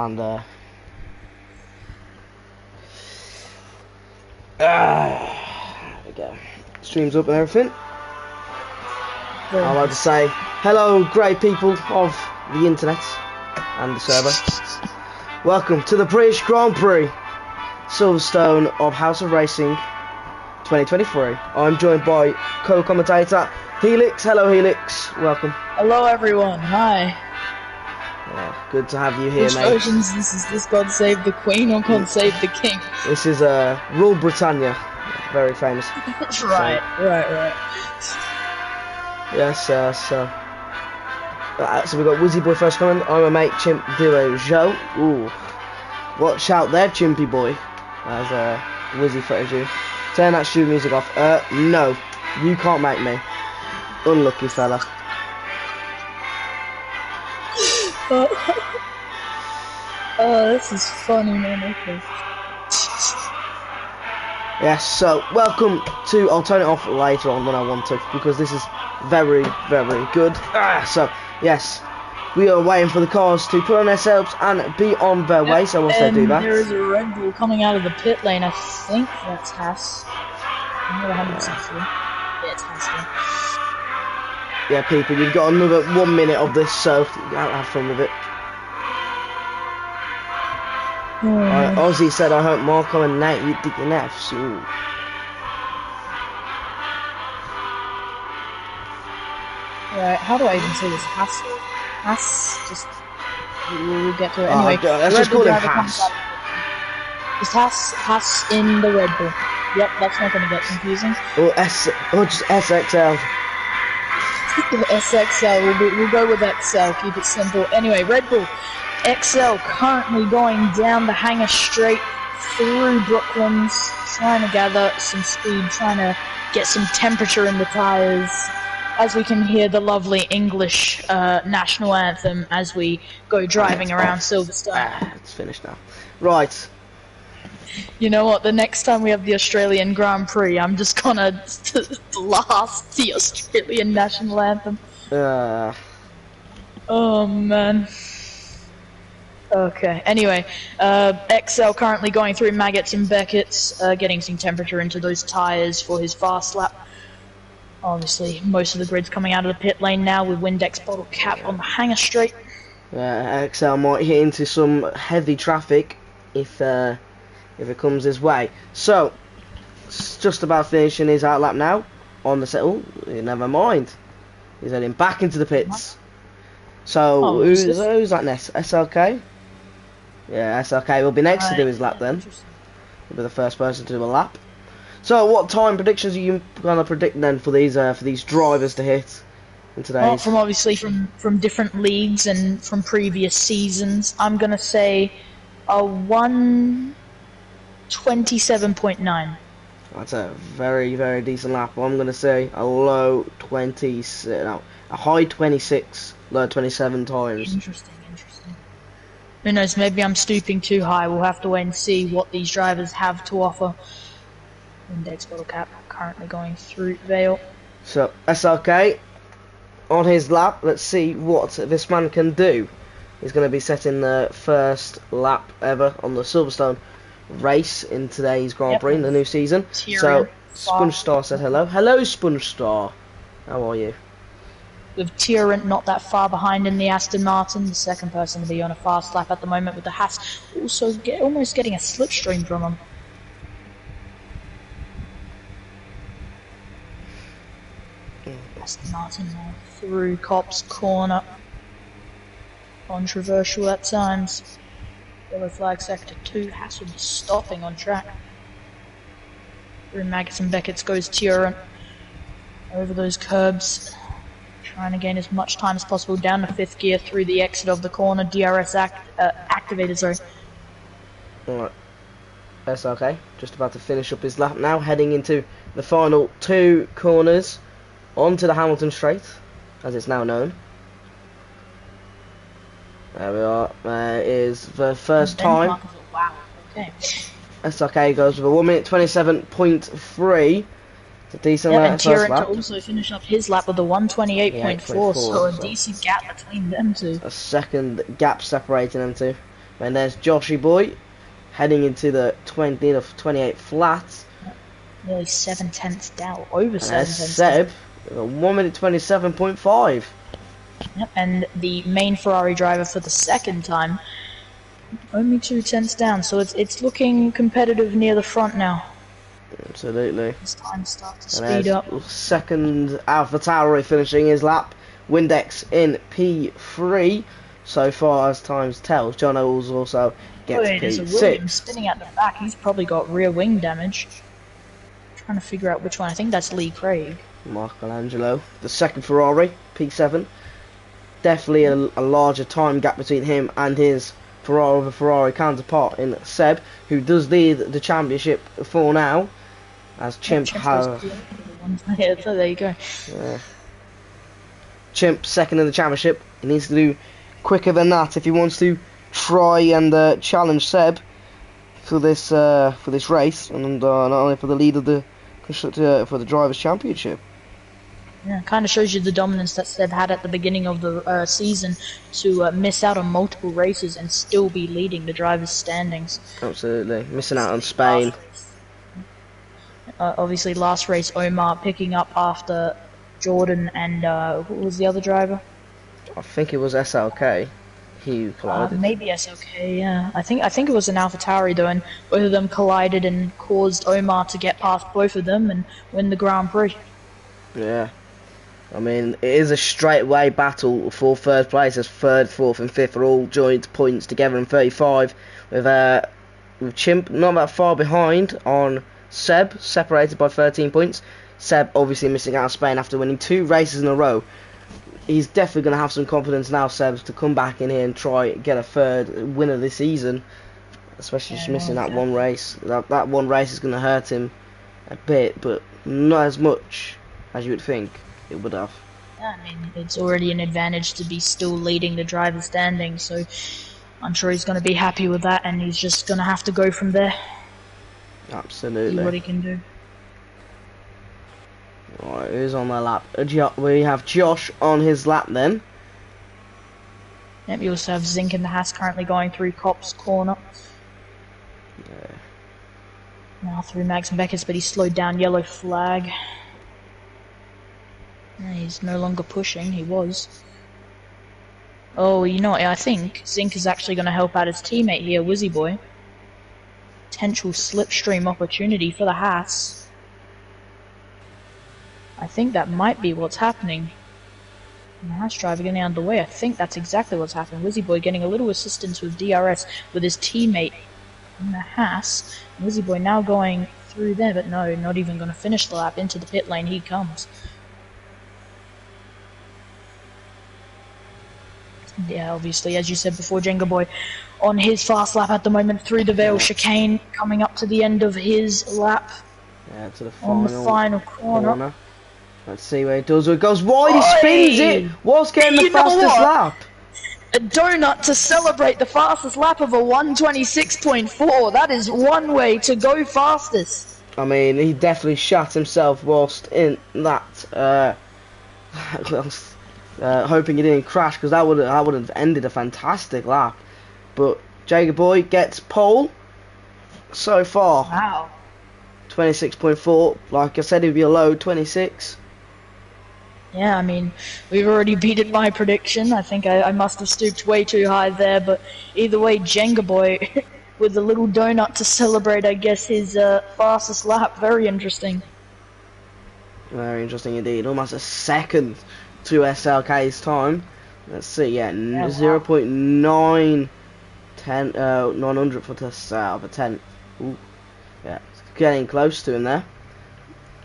And there we go. Streams up and everything. I'd like to say hello, great people of the internet and the server. Welcome to the British Grand Prix, Silverstone of House of Racing 2023. I'm joined by co-commentator Helix. Hello, Helix. Welcome. Hello, everyone. Hi. Yeah, good to have you here, Which mate. versions? Is this God Save the Queen or God Save the King? This is Rule Britannia, very famous. Right. Yes, so we got Wizzy Boy first coming. I'm a mate Chimp Duo Joe. Ooh, watch out there, Chimpy Boy. As Wizzy threatens you. Turn that shoe music off. No, you can't make me. Unlucky fella. Oh, this is funny, man. Okay. Yes, so welcome to. I'll turn it off later on when I want to because this is very, very good. So yes, we are waiting for the cars to put on themselves and be on their way. So once they do that, there is a Red Bull coming out of the pit lane. I think that's Haas. I'm not 100% sure. Yeah, it's Haas. Yeah, people, you've got another 1 minute of this, so have fun with it. Ozzy said, I hope Marco and Nate eat the Fs. Right, how do I even say this? Haas, just... We'll get to it. Anyway, let's just call him Haas. Is Haas in the Red Bull? Yep, that's not going to get confusing. Or just SXL. SXL, we'll go with XL, keep it simple. Anyway, Red Bull XL currently going down the hangar straight through Brooklands, trying to gather some speed, trying to get some temperature in the tyres, as we can hear the lovely English national anthem as we go driving around Silverstone. It's finished now. Right. You know what, the next time we have the Australian Grand Prix, I'm just gonna blast the Australian national anthem. Oh man. Okay, anyway, XL currently going through Maggots and Beckett's, getting some temperature into those tyres for his fast lap. Obviously, most of the grid's coming out of the pit lane now with Windex bottle cap on the hangar straight. XL might hit into some heavy traffic if it comes his way. So, it's just about finishing his out lap now on the set. Oh, never mind. He's heading back into the pits. So, who's that next? SLK? Yeah, SLK will be next to do his lap then. He'll be the first person to do a lap. So, what time predictions are you gonna predict then for these drivers to hit in today's? Well, from obviously from different leagues and from previous seasons, I'm gonna say a 1:27.9. That's a very, very decent lap. I'm gonna say a low 20, no, a high 26, low 27 times. Interesting. Who knows? Maybe I'm stooping too high. We'll have to wait and see what these drivers have to offer. Index bottle cap currently going through Vale. So SLK on his lap. Let's see what this man can do. He's going to be setting the first lap ever on the Silverstone race in today's Grand Prix in the new season. So Sponge Star said hello. Hello, Sponge Star. How are you? With Tyrant not that far behind in the Aston Martin, the second person to be on a fast lap at the moment with the Haas, also almost getting a slipstream from him. Aston Martin now through Cop's corner. Controversial at times. Yellow flag sector 2, Haas will be stopping on track. Through Maggots and Beckett's goes Tyrant. Over those curbs. Trying to gain as much time as possible down to 5th gear through the exit of the corner. DRS activated, sorry. Alright. That's okay. Just about to finish up his lap now, heading into the final 2 corners onto the Hamilton Straight, as it's now known. There we are. There is the first time. Wow, okay. SRK goes with a 1:27.3. It's a decent lap. And Tyrant to also finish up his lap with a 1:28.4, so a decent gap between them two. A second gap separating them two. And there's Joshy Boy heading into the 28 flats. Nearly 7/10 down, over And 7/10. there's Seb, 1 minute 27.5. Yep, and the main Ferrari driver for the second time, only 2/10 down, so it's looking competitive near the front now. Absolutely. As time starts to And speed up. second AlphaTauri finishing his lap. Windex in P3 so far as times tell. John Owles also gets Wait, there's a P6. Williams spinning at the back. He's probably got rear wing damage. Trying to figure out which one. I think that's Lee Craig. Michelangelo, the second Ferrari, P7. Definitely a larger time gap between him and his Ferrari counterpart in Seb, who does lead the championship for now, as Chimp has. Yeah, so there you go. Chimp second in the championship. He needs to do quicker than that if he wants to try and challenge Seb for this race, and not only for the lead of the constructor for the drivers' championship. Yeah, kind of shows you the dominance that Seb had at the beginning of the season to miss out on multiple races and still be leading the drivers' standings. Absolutely, missing out on Spain. Obviously, last race Omar picking up after Jordan and who was the other driver? I think it was SLK. He collided. Maybe SLK, yeah. I think it was an AlphaTauri though, and both of them collided and caused Omar to get past both of them and win the Grand Prix. Yeah. I mean, it is a straightaway battle for third place, as third, fourth and fifth are all joint points together in 35, with Chimp not that far behind on Seb, separated by 13 points. Seb obviously missing out on Spain after winning 2 races in a row. He's definitely going to have some confidence now, Seb, to come back in here and try get a third winner this season, especially just missing that one race. That one race is going to hurt him a bit, but not as much as you would think it would have. Yeah, I mean, it's already an advantage to be still leading the driver's standings, so I'm sure he's going to be happy with that, and he's just going to have to go from there. Absolutely. See what he can do. Right, who's on their lap? We have Josh on his lap then. Yep, you also have Zink in the Haas currently going through Cop's corner. Yeah. Now through Max and Beckett's, but he's slowed down, yellow flag. Yeah, he's no longer pushing, he was. Oh, you know what, I think Zink is actually going to help out his teammate here, Wizzy Boy. Potential slipstream opportunity for the Haas. I think that might be what's happening. And the Haas driver getting out of the way, I think that's exactly what's happening. Wizzy Boy getting a little assistance with DRS with his teammate in the Haas. And Wizzy Boy now going through there, but no, not even going to finish the lap. Into the pit lane he comes. Yeah, obviously, as you said before, Jenga Boy on his fast lap at the moment through the Vale chicane, coming up to the end of his lap. Yeah, to the final corner. Let's see where it does. It goes wide, he spins it. What's getting the fastest lap? A donut to celebrate the fastest lap of a 1:26.4. That is one way to go fastest. I mean, he definitely shot himself whilst in that. Hoping he didn't crash, because that would have ended a fantastic lap. But Jager Boy gets pole so far. Wow. 26.4. Like I said, it'd be a low 26. Yeah, I mean, we've already beaten my prediction. I think I must have stooped way too high there, but either way, Jenga Boy with a little donut to celebrate, I guess, his fastest lap. Very interesting. Very interesting indeed. Almost a second to SLK's time. Let's see, yeah, 0.910, 900 for the out of a 10. Ooh, yeah, getting close to him there.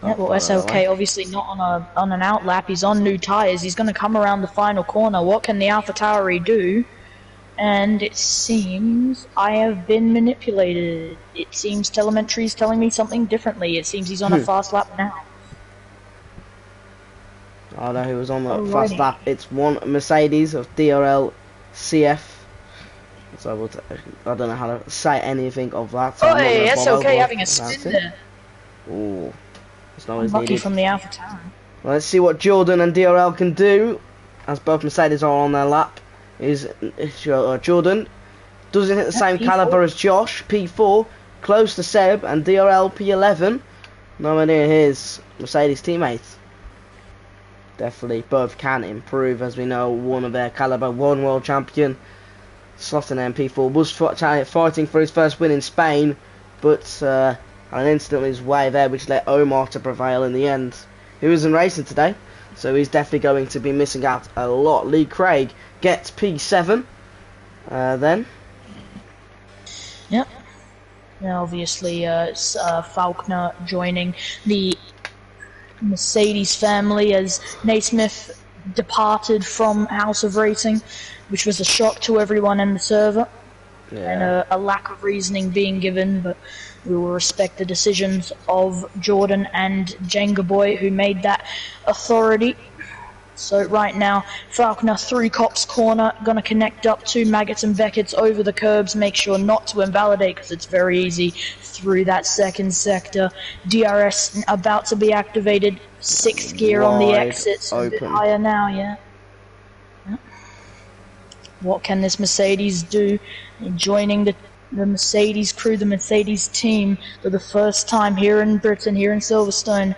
Yeah, well, SLK obviously not on an out lap. He's on new tyres. He's going to come around the final corner. What can the AlphaTauri do? And it seems I have been manipulated. It seems telemetry is telling me something differently. It seems he's on a fast lap now. Oh no, he was on the fast lap. It's one Mercedes of DRL CF. So I don't know how to say anything of that. So hey, SLK having a spin there. Ooh. It's not as Lucky needed. from the AlphaTauri. Well, let's see what Jordan and DRL can do, as both Mercedes are on their lap. Jordan Doesn't hit the same P4. caliber as Josh, P4, close to Seb, and DRL P11. Nowhere near his Mercedes teammates. Definitely both can improve, as we know. One of their caliber, one world champion. Slotting P4 was fighting for his first win in Spain, but had an incident with his way there which led Omar to prevail in the end. He wasn't racing today, so he's definitely going to be missing out a lot. Lee Craig gets P7 then. Yep. Now obviously Faulkner joining the Mercedes family as Naismith departed from House of Racing, which was a shock to everyone in the server, and a lack of reasoning being given, but we will respect the decisions of Jordan and Jenga Boy, who made that authority. So right now, Faulkner through Cop's corner, gonna connect up to Maggots and Beckett's over the curbs, make sure not to invalidate because it's very easy through that second sector. DRS about to be activated, 6th gear on the exits, a bit higher now, yeah. What can this Mercedes do? Joining the Mercedes crew, the Mercedes team for the first time here in Britain, here in Silverstone.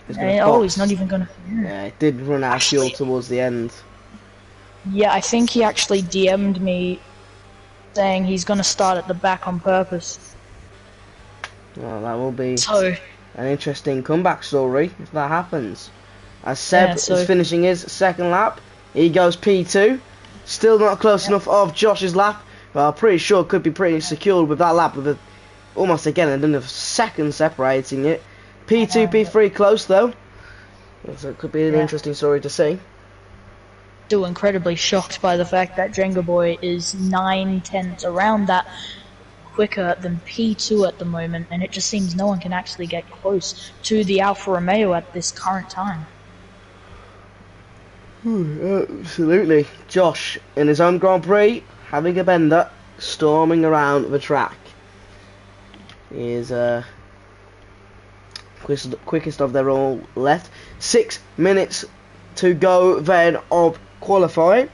He's not even gonna. Yeah, it did run out of fuel towards the end. Yeah, I think he actually DM'd me saying he's gonna start at the back on purpose. Well, that will be an interesting comeback story if that happens. As Seb is finishing his second lap, he goes P2. Still not close enough of Josh's lap, but I'm pretty sure could be pretty secured with that lap, with almost again another second separating it. P2, P3 close though, so it could be an interesting story to see. Still incredibly shocked by the fact that Jenga Boy is 9/10 around that quicker than P2 at the moment, and it just seems no one can actually get close to the Alfa Romeo at this current time. Absolutely. Josh, in his own Grand Prix, having a bender, storming around the track. He is quickest of their all left. 6 minutes to go then of qualifying.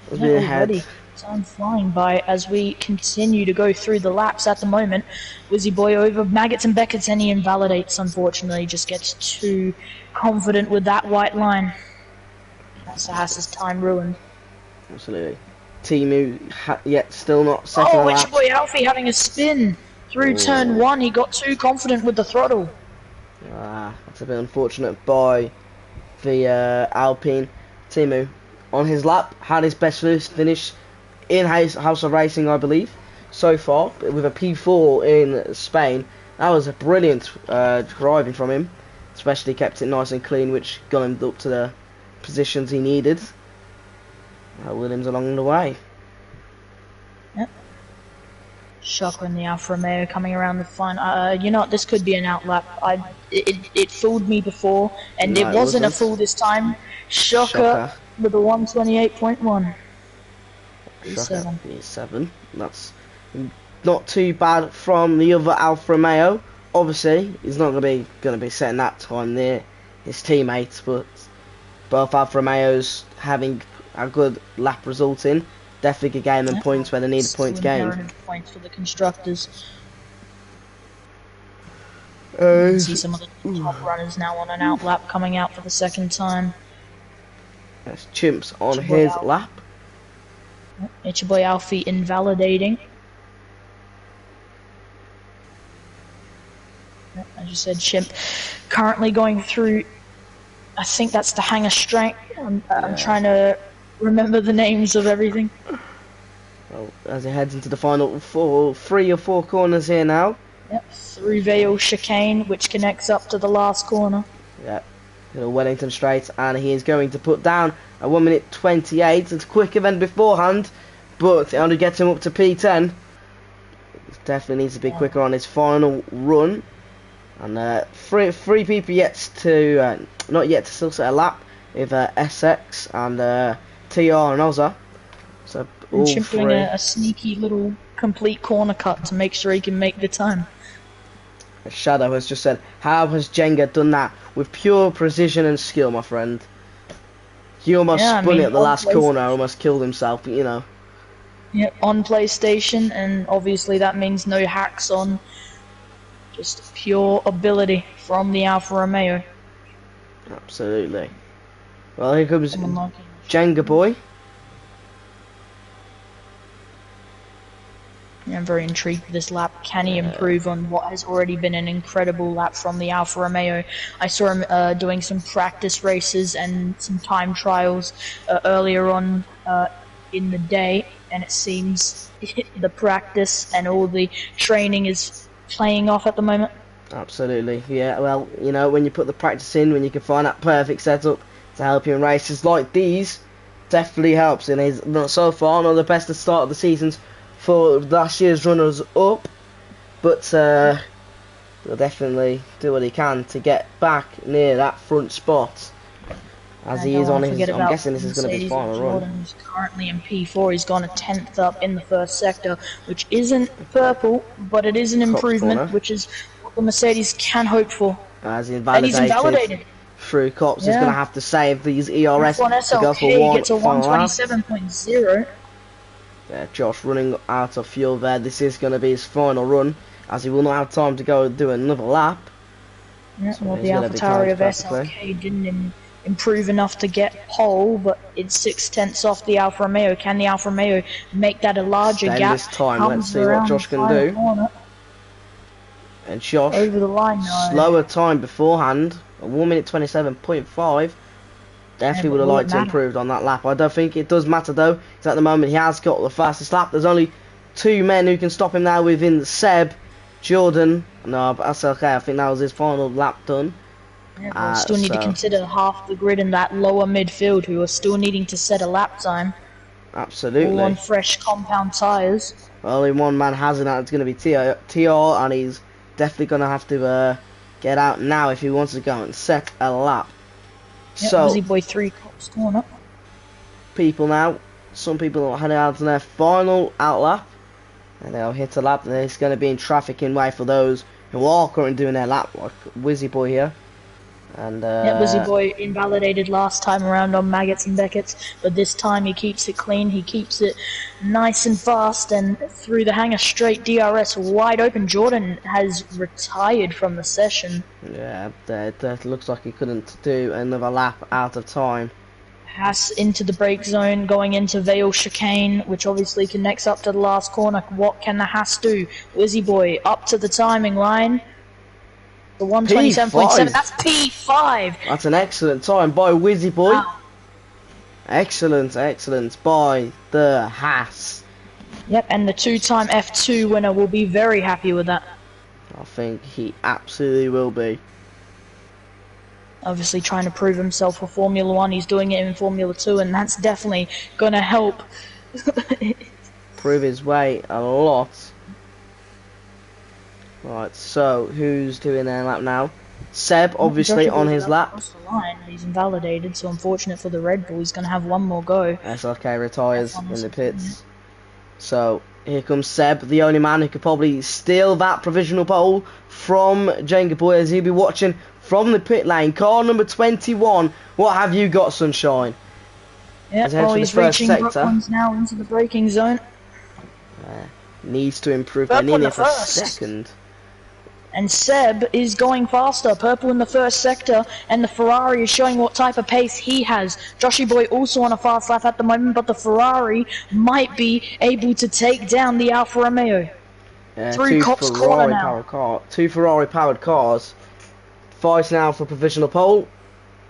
Time flying by as we continue to go through the laps at the moment. Wizzy Boy over Maggots and Beckett's, and he invalidates, unfortunately, just gets too confident with that white line. That's Haas's time ruined. Absolutely. Timu yet still not second lap. Witcher Boy Alfie having a spin through turn 1. He got too confident with the throttle. That's a bit unfortunate by the Alpine. Timu on his lap had his best finish in House of Racing, I believe, so far, with a P4 in Spain. That was a brilliant driving from him, especially kept it nice and clean, which got him up to the positions he needed. Williams along the way. Yep. Shocker in the Alfa Romeo coming around the front. You know what, this could be an outlap. It fooled me before, and it wasn't a fool this time. Shocker with a 128.1. P7. That's not too bad from the other Alfa Romeo. Obviously, he's not going to be setting that time near his teammates, but both Alfa Romeos having a good lap result in definitely could gain them points where they need a point gained. Points for the constructors. You can see some of the top runners now on an outlap coming out for the second time. That's Chimps on his lap. It's your boy Alfie invalidating. As you said, Chimp currently going through, I think that's the hangar straight. I'm trying to remember the names of everything. Well, as he heads into the final 3 or 4 corners here now. Yep, through Vale Chicane, which connects up to the last corner. Yep, Wellington Straight, and he is going to put down a 1:28. It's quicker than beforehand, but it only gets him up to P10. He definitely needs to be quicker on his final run. And three people not yet to still set a lap with SX and TR and Ozza. So all Chimp three. Doing a sneaky little complete corner cut to make sure he can make the time. Shadow has just said, "How has Jenga done that with pure precision and skill, my friend?" He almost spun it at the last corner, almost killed himself, but you know. Yep, on PlayStation, and obviously that means no hacks on. Just pure ability from the Alfa Romeo. Absolutely. Well, here comes Jenga Boy. I'm very intrigued with this lap. Can he improve on what has already been an incredible lap from the Alfa Romeo? I saw him doing some practice races and some time trials earlier on in the day, and it seems the practice and all the training is playing off at the moment. Absolutely, yeah. Well, you know, when you put the practice in, when you can find that perfect setup to help you in races like these, definitely helps. And he's not so far not the best at the start of the seasons for last year's runners up, but he'll definitely do what he can to get back near that front spot. As he is on his, I'm guessing this is going to be his final run. He's currently in P4. He's gone a 10th up in the first sector, which isn't purple, but it is an improvement, which is what the Mercedes can hope for. As he's and he's invalidated through Cops, he's going to have to save these ERS to go for one. Gets a 127.0. Yeah, Josh running out of fuel there. This is going to be his final run, as he will not have time to go do another lap. Yeah, so well, the AlphaTauri of SLK didn't improve enough to get pole, but it's 6/10 off the Alfa Romeo. Can the Alfa Romeo make that a larger gap? This time, let's see what Josh can do. Corner. And Josh, over the line now. Slower time beforehand, a 1 minute 27.5. Definitely would have liked to improve on that lap. I don't think it does matter though, because at the moment he has got the fastest lap. There's only two men who can stop him now within Seb, Jordan. No, but that's okay. I think that was his final lap done. Yeah, we still need to consider half the grid in that lower midfield who are still needing to set a lap time. Absolutely. All on fresh compound tyres. Well, only one man has it, and it's going to be TR, and he's definitely going to have to get out now if he wants to go and set a lap. Yep, so, Uzi Boy 3 Cops corner. People now, some people are heading out to their final out lap, and they'll hit a lap. There's going to be in traffic in way for those who are currently doing their lap, like Wizzy Boy here. And yeah, Wizzy Boy invalidated last time around on Maggots and Beckett's, but this time he keeps it clean, he keeps it nice and fast, and through the hanger straight, DRS wide open. Jordan has retired from the session. Yeah, that looks like he couldn't do another lap out of time. Haas into the brake zone, going into Vale chicane, which obviously connects up to the last corner. What can the Haas do? Wizzy Boy up to the timing line. The 127.7, that's P5. That's an excellent time by Wizzy Boy. Wow. Excellent, excellent by the Haas. Yep, and the two-time F2 winner will be very happy with that. I think he absolutely will be. Obviously trying to prove himself for Formula 1, he's doing it in Formula 2, and that's definitely going to help. Prove his way a lot. Right, so who's doing their lap now? Seb, obviously, on his lap. Across the line. He's invalidated, so unfortunate for the Red Bull. He's going to have one more go. SLK retires in the pits. So here comes Seb, the only man who could probably steal that provisional pole from Jenga Boy, as he'll be watching from the pit lane. Car number 21. What have you got, Sunshine? Yeah, well, he's reaching Brooklands now into the braking zone. Needs to improve by nearly a second. And Seb is going faster, purple in the first sector, and the Ferrari is showing what type of pace he has. Joshy Boy also on a fast lap at the moment, but the Ferrari might be able to take down the Alfa Romeo. Through Cop's corner now. Two Ferrari-powered cars fighting now for provisional pole.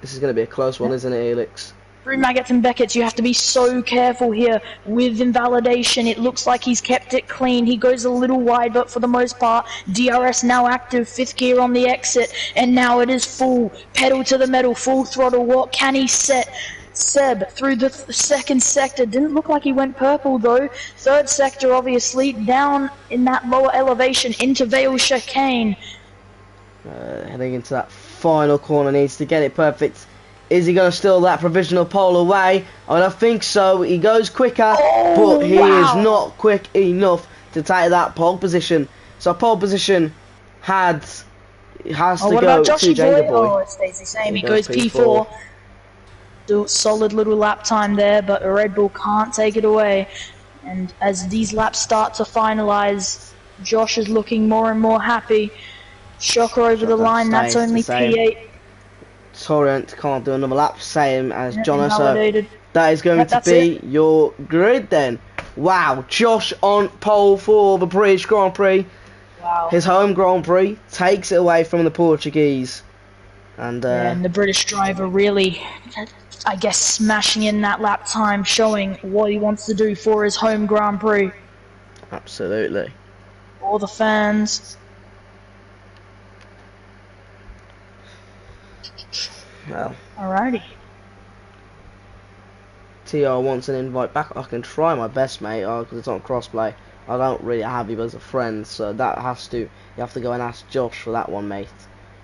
This is going to be a close one, isn't it, Helix? Through Maggots and Beckett's, you have to be so careful here with invalidation. It looks like he's kept it clean. He goes a little wide, but for the most part, DRS now active, 5th gear on the exit, and now it is full, pedal to the metal, full throttle. What can he set? Seb through the second sector. Didn't look like he went purple though. Third sector, obviously, down in that lower elevation into Vale chicane. Heading into that final corner, needs to get it perfect. Is he going to steal that provisional pole away? I don't think so. He goes quicker, but he is not quick enough to take that pole position. So pole position has to go to Jenga Boy. Oh, it stays the same. He goes P4. Do a solid little lap time there, but a Red Bull can't take it away. And as these laps start to finalise, Josh is looking more and more happy. Shocker over the line, that's only P8. Torrent can't do another lap, same as Jono, so that is going to be your grid then. Wow, Josh on pole for the British Grand Prix. Wow. His home Grand Prix takes it away from the Portuguese. And the British driver really, I guess, smashing in that lap time, showing what he wants to do for his home Grand Prix. Absolutely. All the fans. Well. Alrighty. TR wants an invite back. I can try my best, mate, because it's on crossplay. I don't really have you as a friend, so that has to, you have to go and ask Josh for that one, mate.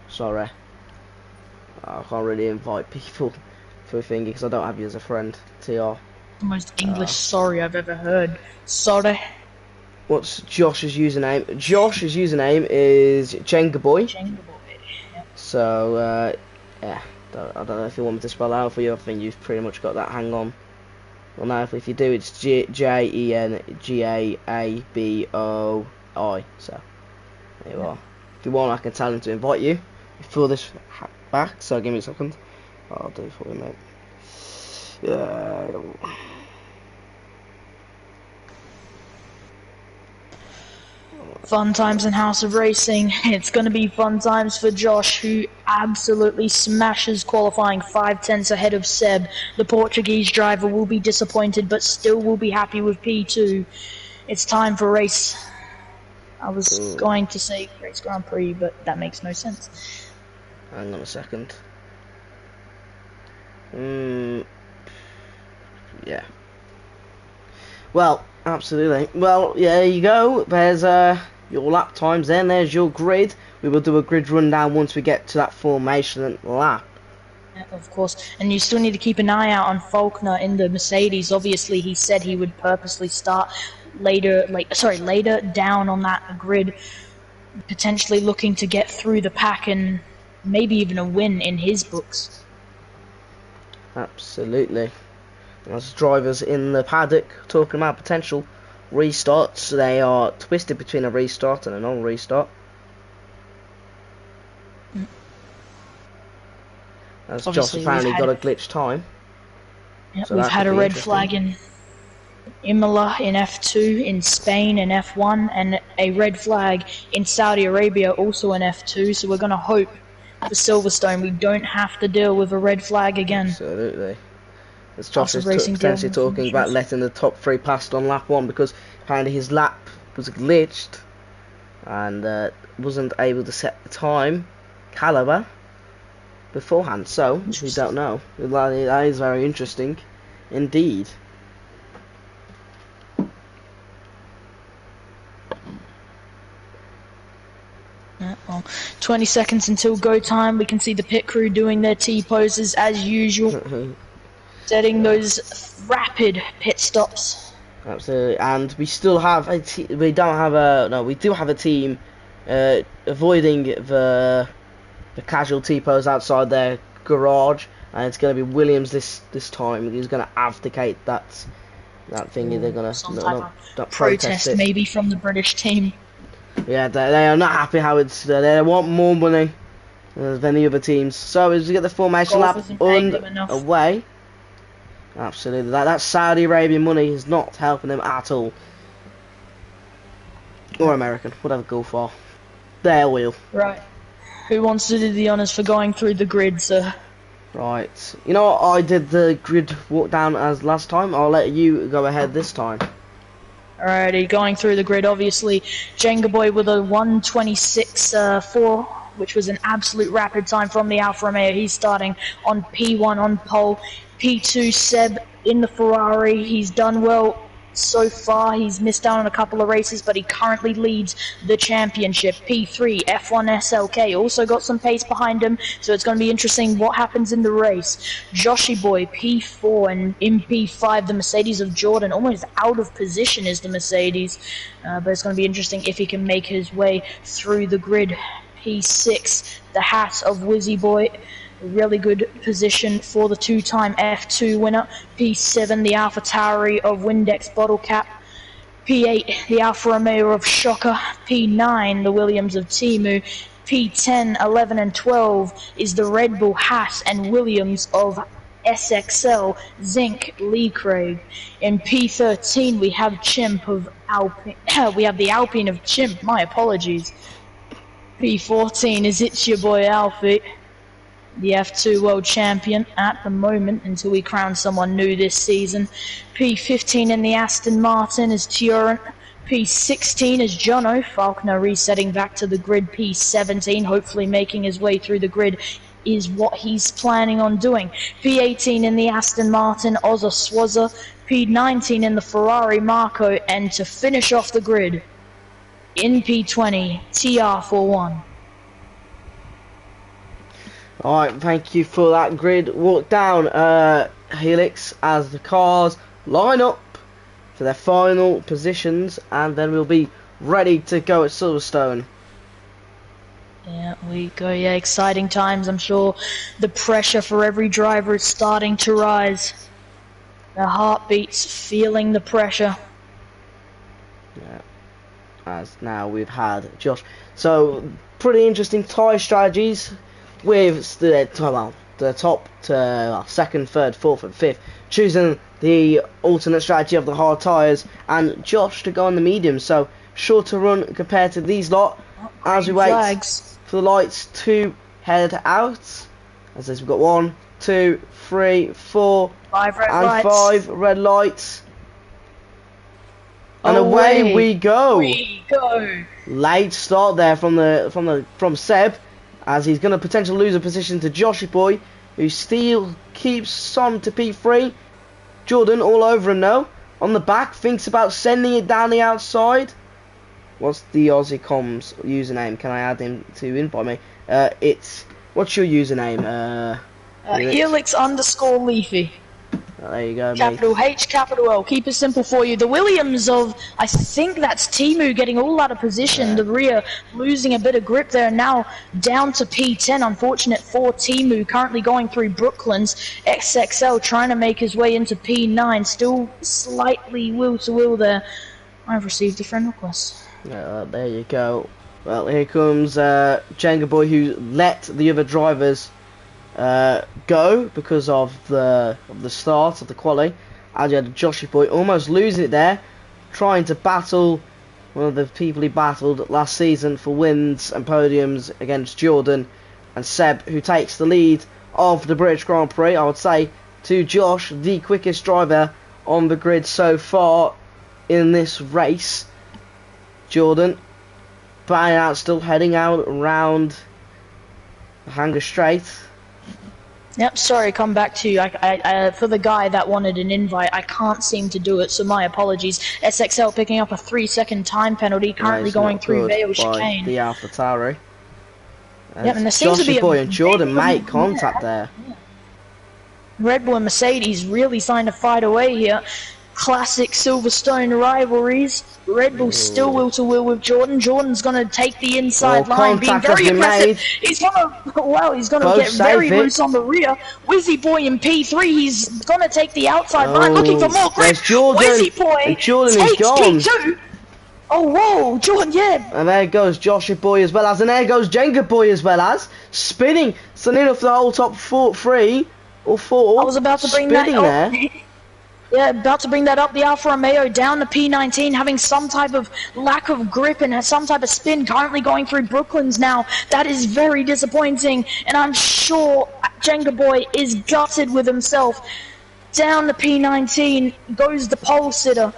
Sorry. I can't really invite people for a thing because I don't have you as a friend, TR. The most English sorry I've ever heard. Sorry. What's Josh's username? Josh's username is Jenga Boy. Jenga Boy. Yep. So, yeah. I don't know if you want me to spell out for you. I think you've pretty much got that hang on. Well, now if you do, it's JenGaaboi. So, there you are. If you want, I can tell him to invite you before this back. So, give me a second. I'll do it for you, mate. Yeah. Fun times in House of Racing. It's going to be fun times for Josh, who absolutely smashes qualifying 5/10 ahead of Seb. The Portuguese driver will be disappointed, but still will be happy with P2. It's time for race. I was going to say race Grand Prix, but that makes no sense. Hang on a second. Yeah. Well, absolutely. Well, yeah, there you go. There's your lap times then. There's your grid. We will do a grid rundown once we get to that formation lap. Yeah, of course. And you still need to keep an eye out on Faulkner in the Mercedes. Obviously, he said he would purposely start later down on that grid, potentially looking to get through the pack and maybe even a win in his books. Absolutely. As drivers in the paddock talking about potential restarts, they are twisted between a restart and a non-restart. As Josh apparently got a glitch time. Yep, so we've had a red flag in Imola in F2, in Spain in F1, and a red flag in Saudi Arabia also in F2, so we're going to hope for Silverstone we don't have to deal with a red flag again. Absolutely. As Josh is potentially talking about letting the top three pass on lap 1 because apparently his lap was glitched and wasn't able to set the time caliber beforehand, so we don't know. That is very interesting indeed. Well, 20 seconds until go time. We can see the pit crew doing their T-poses as usual. Setting those rapid pit stops. Absolutely, and we still have a we do have a team avoiding the casual T-pose outside their garage, and it's going to be Williams this time. He's going to abdicate that thingy. They're going to not protest it. Maybe from the British team. Yeah, they are not happy how it's. They want more money than the other teams. So as we get the formation lap away. Absolutely, that Saudi Arabian money is not helping them at all. Or American, whatever go for. Their wheel. Right. Who wants to do the honours for going through the grid, sir? Right. You know what, I did the grid walk down as last time. I'll let you go ahead this time. Alrighty, going through the grid, obviously. Jenga Boy with a 1:26.4, which was an absolute rapid time from the Alfa Romeo. He's starting on P1 on pole. P2, Seb in the Ferrari. He's done well so far. He's missed out on a couple of races, but he currently leads the championship. P3, F1 SLK, also got some pace behind him, so it's going to be interesting what happens in the race. Joshy Boy, P4, and in P5, the Mercedes of Jordan, almost out of position is the Mercedes, but it's going to be interesting if he can make his way through the grid. P6, the hat of Wizzy Boy. Really good position for the two-time F2 winner. P7, the AlphaTauri of Windex Bottle Cap. P8, the Alfa Romeo of Shocker. P9, the Williams of Timu. P10, 11 and 12 is the Red Bull Haas and Williams of SXL, Zinc, Lee Craig. In P13 we have Chimp of Alpine. We have the Alpine of Chimp, my apologies. P14 is It's Your Boy Alfie, the F2 World Champion at the moment until we crown someone new this season. P15 in the Aston Martin is Turant. P16 is Jono, Falconer resetting back to the grid. P17, hopefully making his way through the grid, is what he's planning on doing. P18 in the Aston Martin, Ozza Swazza. P19 in the Ferrari, Marco. And to finish off the grid, in P20, TR41. Alright, thank you for that grid walk down, Helix, as the cars line up for their final positions, and then we'll be ready to go at Silverstone. Yeah, we go. Yeah, exciting times. I'm sure the pressure for every driver is starting to rise. Their heartbeats feeling the pressure. Yeah, as now we've had Josh. So, pretty interesting tyre strategies with the top to second, third, fourth and fifth choosing the alternate strategy of the hard tyres, and Josh to go on the medium, so shorter run compared to these lot. As we wait for the lights to head out, as we've got 1, 2, 3, 4 5 red and lights. 5 red lights, and away we go. Late start there from Seb, as he's going to potentially lose a position to Joshy Boy, who still keeps some to P3. Jordan all over him now. On the back, thinks about sending it down the outside. What's the Aussie Comms username? Can I add him to invite me? What's your username? Helix_Leafy. There you go, Capital mate. H, capital L. Keep it simple for you. The Williams of, I think that's Timu getting all out of position. Yeah. The rear losing a bit of grip there. Now down to P10. Unfortunate for Timu. Currently going through Brooklands. XXL trying to make his way into P9. Still slightly wheel to wheel there. I've received a friend request. There you go. Well, here comes Jenga Boy, who let the other drivers go because of the start of the quali. And you had Joshy Boy almost losing it there, trying to battle one of the people he battled last season for wins and podiums against Jordan, and Seb, who takes the lead of the British Grand Prix, I would say, to Josh, the quickest driver on the grid so far in this race. Jordan banging out, still heading out around the Hanger Straight. Yep, sorry, come back to you. I for the guy that wanted an invite, I can't seem to do it, so my apologies. SXL picking up a 3-second time penalty, currently going through Vale Chicane. The AlphaTauri. Yep, and there seems to be Boy and Jordan make contact there. Red Bull and Mercedes really starting to fight away here. Classic Silverstone rivalries. Red Bull still wheel to wheel with Jordan. Jordan's gonna take the inside line, being very aggressive. He's gonna get very loose on the rear. Wizzy Boy in P3. He's gonna take the outside line, looking for more grip. Wizzy Boy takes P2. Oh whoa, Jordan, yeah. And there goes Joshy Boy as well as, and there goes Jenga Boy as well as, spinning, sending off the whole top 3 or 4. I was about to bring that up. Yeah, about to bring that up. The Alfa Romeo down to P19, having some type of lack of grip and has some type of spin. Currently going through Brooklands now. That is very disappointing, and I'm sure Jenga Boy is gutted with himself. Down to P19 goes the pole sitter.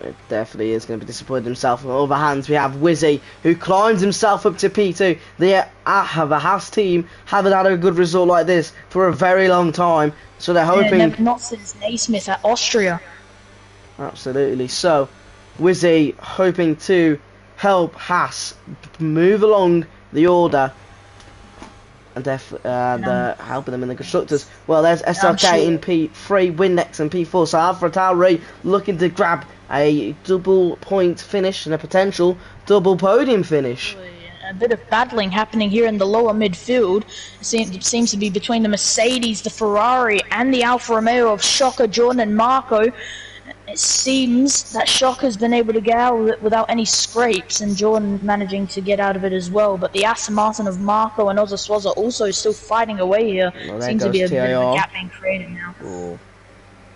It definitely is going to be disappointed himself. On the other hand, we have Wizzy, who climbs himself up to P2. The Haas team haven't had a good result like this for a very long time, so they're hoping... Yeah, not since Naismith at Austria. Absolutely. So, Wizzy hoping to help Haas move along the order, and helping them in the constructors. Well, there's SLK in P3, Windex in P4, so AlphaTauri looking to grab a double point finish and a potential double podium finish. A bit of battling happening here in the lower midfield. It seems to be between the Mercedes, the Ferrari, and the Alfa Romeo of Shocker, Jordan and Marco. it seems that Shocker's been able to get out of it without any scrapes, and Jordan managing to get out of it as well. But the Aston Martin of Marco and Ozaswaza also still fighting away here. Well, Seems to be a TR. bit of a gap being created now. Ooh.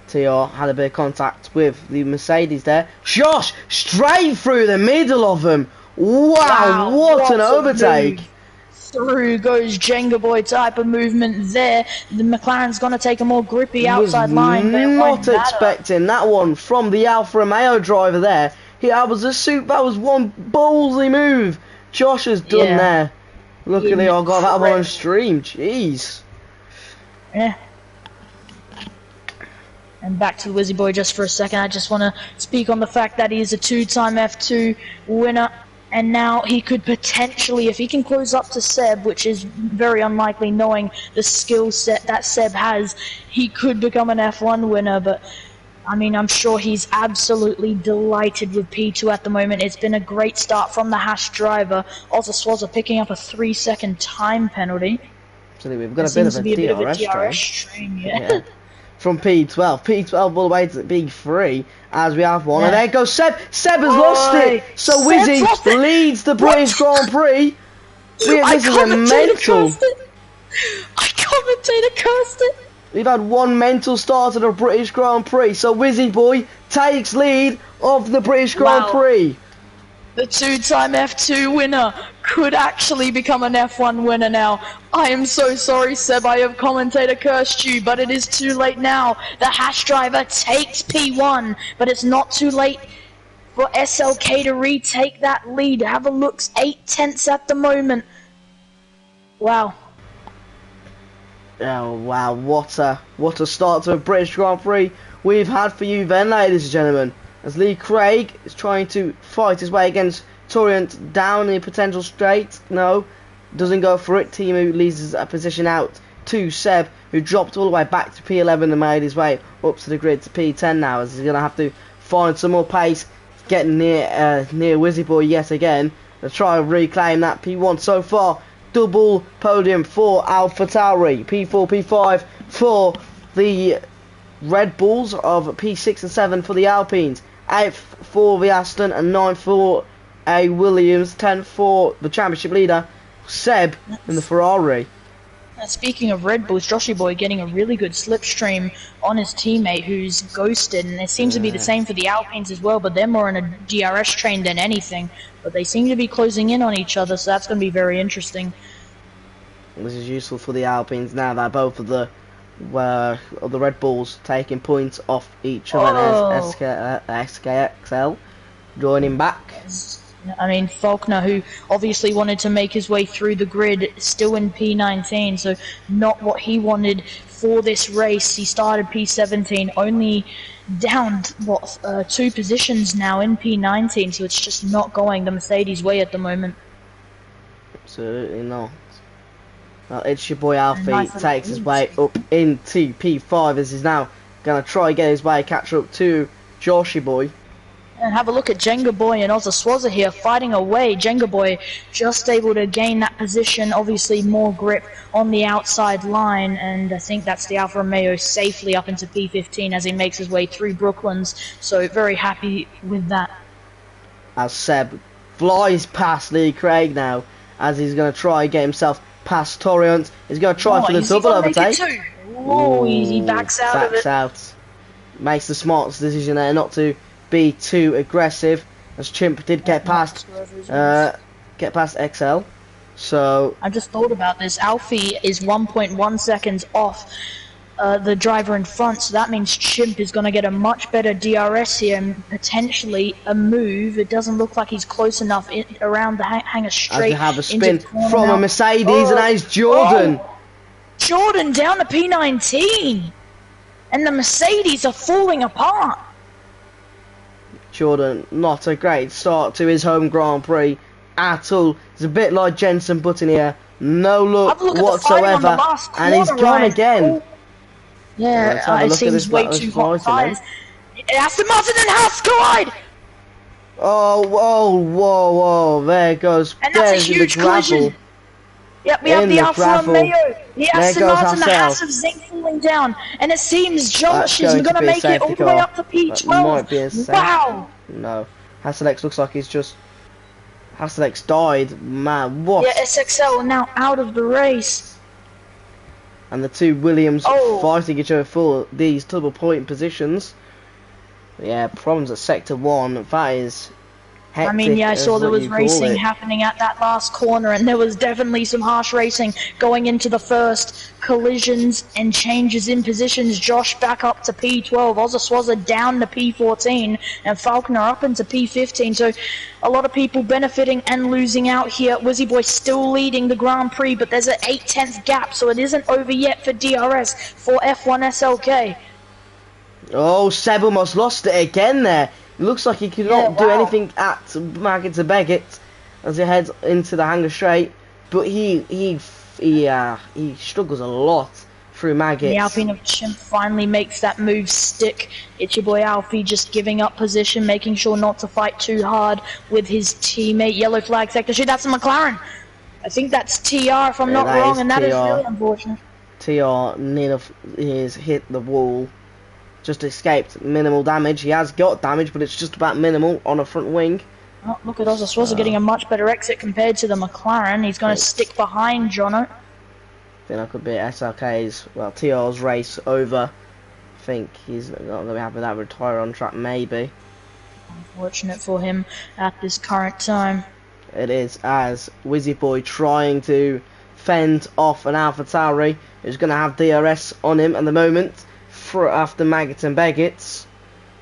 TR had a bit of contact with the Mercedes there. Josh, straight through the middle of them. Wow, what an overtake. Move. Through goes Jenga Boy type of movement there. The McLaren's going to take a more grippy outside line. Not expecting that one from the Alfa Romeo driver there. That was one ballsy move Josh has done there. Luckily I got that one on stream. Jeez. Yeah. And back to the Wizzy Boy just for a second. I just want to speak on the fact that he is a 2-time F2 winner. And now he could potentially, if he can close up to Seb, which is very unlikely knowing the skill set that Seb has, he could become an F1 winner. But, I mean, I'm sure he's absolutely delighted with P2 at the moment. It's been a great start from the Haas driver. Also, Swazza picking up a 3-second time penalty. So we've got a bit of a DRS train. Yeah. From P12 all the way to P3 as we have one. And there goes Seb. Seb has lost it. So Wizzy leads the British Grand Prix. This is a mental. I commentator cursed it. We've had one mental start at the British Grand Prix. So Wizzy Boy takes lead of the British Grand Prix. The 2-time F2 winner could actually become an F1 winner now. I am so sorry, Seb, I have commentator cursed you, but it is too late now. The Haas driver takes P1, but it's not too late for SLK to retake that lead. Have a look, 8/10 at the moment. Wow. Oh wow, what a start to a British Grand Prix we've had for you then, ladies and gentlemen. As Lee Craig is trying to fight his way against Torrent down the potential straight. No, doesn't go for it. Timu leaves a position out to Seb, who dropped all the way back to P11 and made his way up to the grid to P10 now, as he's going to have to find some more pace, getting near Wizzy Boy yet again, to try and reclaim that P1 so far. Double podium for AlphaTauri, P4, P5 for the Red Bulls of P6 and 7 for the Alpines, 8th for the Aston and 9th for a Williams, 10th for the championship leader Seb in the Ferrari. Speaking of Red Bulls, Joshy Boy getting a really good slipstream on his teammate who's ghosted, and it seems to be the same for the Alpines as well, but they're more on a DRS train than anything, but they seem to be closing in on each other, so that's going to be very interesting. This is useful for the Alpines now that both of the Red Bulls taking points off each other. SKXL joining back. I mean, Faulkner, who obviously wanted to make his way through the grid, still in P19, so not what he wanted for this race. He started P17, only down, 2 positions now in P19, so it's just not going the Mercedes way at the moment. Absolutely not. Well, it's your boy Alfie, takes his way up into P5 as he's now going to try and get his way, catch up to Joshy Boy. And have a look at Jenga Boy and Ozaswaza here fighting away. Jenga Boy just able to gain that position, obviously more grip on the outside line, and I think that's the Alfa Romeo safely up into P15 as he makes his way through Brooklands, so very happy with that. As Seb flies past Lee Craig now, as he's going to try and get himself past Torrent. He's going to try for the double overtake. Oh, he backs out of it. Makes the smart decision there not to be too aggressive, as Chimp did get past XL. So I just thought about this. Alfie is 1.1 seconds off the driver in front, so that means Chimp is going to get a much better DRS here and potentially a move. It doesn't look like he's close enough around the hangar straight. As we have a spin from a Mercedes, and that is Jordan. Jordan down to P19, and the Mercedes are falling apart. Jordan, not a great start to his home Grand Prix at all. It's a bit like Jensen Button here. No look whatsoever. And he's gone again. Yeah, it seems way too hot fires. Aston Martin and Haas collide! Whoa. There goes. And that's a huge collision. Yep, we have the Alfa Romeo, the Aston Martin, the Haas of Zinc cooling down, and it seems That's Josh is going to gonna be a make it all safety the way car. up to That might be a P12. safety. Wow! No. Hasselix looks like he's just... Hasselix died. Man, what? Yeah, SXL now out of the race. And the two Williams Oh. fighting each other for these double point positions. Yeah, problems at Sector 1. That is hectic. I mean, yeah, I saw there was racing it. happening at that last corner, and there was definitely some harsh racing going into the first collisions and changes in positions. Josh back up to P12, Ozaswaza down to P14, and Falconer up into P15. So a lot of people benefiting and losing out here. Wizzy Boy still leading the Grand Prix, but there's an 8/10 gap, so it isn't over yet for DRS for F1 SLK. Oh, Seb almost lost it again there. It looks like he could not do anything at Maggot to Beggett as he heads into the hangar straight. But he struggles a lot through Maggot. The Alpine of Chimp finally makes that move stick. It's your boy Alfie just giving up position, making sure not to fight too hard with his teammate. Yellow flag sector. Shit, that's a McLaren. I think that's TR if I'm not wrong, and that is really unfortunate. TR he's hit the wall. Just escaped minimal damage. He has got damage, but it's just about minimal on a front wing. Oh, look at Ozaswaza getting a much better exit compared to the McLaren. He's going to stick behind Jono. I think that could be SLK's, well, TR's race over. I think he's not going to be happy with that, retire on track maybe. Unfortunate for him at this current time. It is, as Wizzy Boy trying to fend off an AlphaTauri who's going to have DRS on him at the moment. After Maggots and Beggets,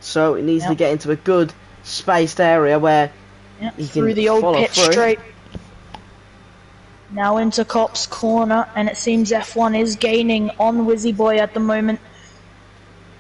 so it needs to get into a good spaced area where he can through the old pit through. straight. Now into Cop's corner, and it seems F1 is gaining on Wizzy Boy at the moment.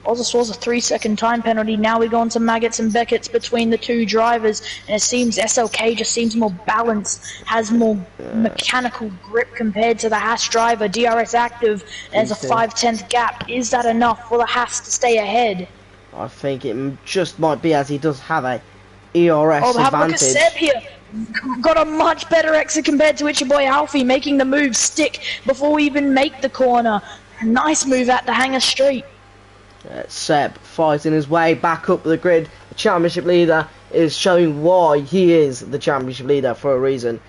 Ozaswaza a 3-second time penalty. Now we go on to Maggots and Beckett's between the two drivers, and it seems SLK just seems more balanced, has more mechanical grip compared to the Haas driver. DRS active, there's a 5/10 gap. Is that enough for the Haas to stay ahead? I think it just might be, as he does have a ERS have advantage. a look at Seb here. Got a much better exit compared to your boy Alfie, making the move stick before we even make the corner. A nice move at the hangar straight. Seb fighting his way back up the grid. The championship leader is showing why he is the championship leader for a reason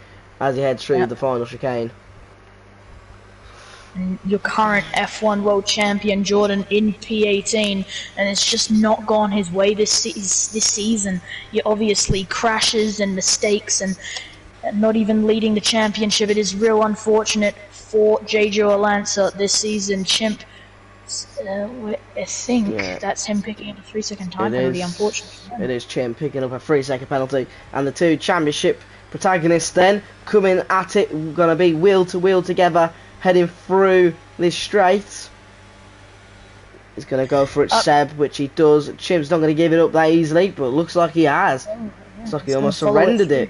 as he heads through the final chicane. And your current F1 world champion Jordan in P18, and it's just not gone his way this season. You obviously crashes and mistakes and not even leading the championship. It is real unfortunate for JJ Orlanza this season. Chimp, I think that's him picking up a 3-second time penalty, unfortunately. It is Chimp picking up a 3-second penalty, and the two championship protagonists then coming at it, going to be wheel to wheel together, heading through this straight. He's going to go for it, Seb, which he does. Chimp's not going to give it up that easily, but it looks like he has. Looks like he almost surrendered it.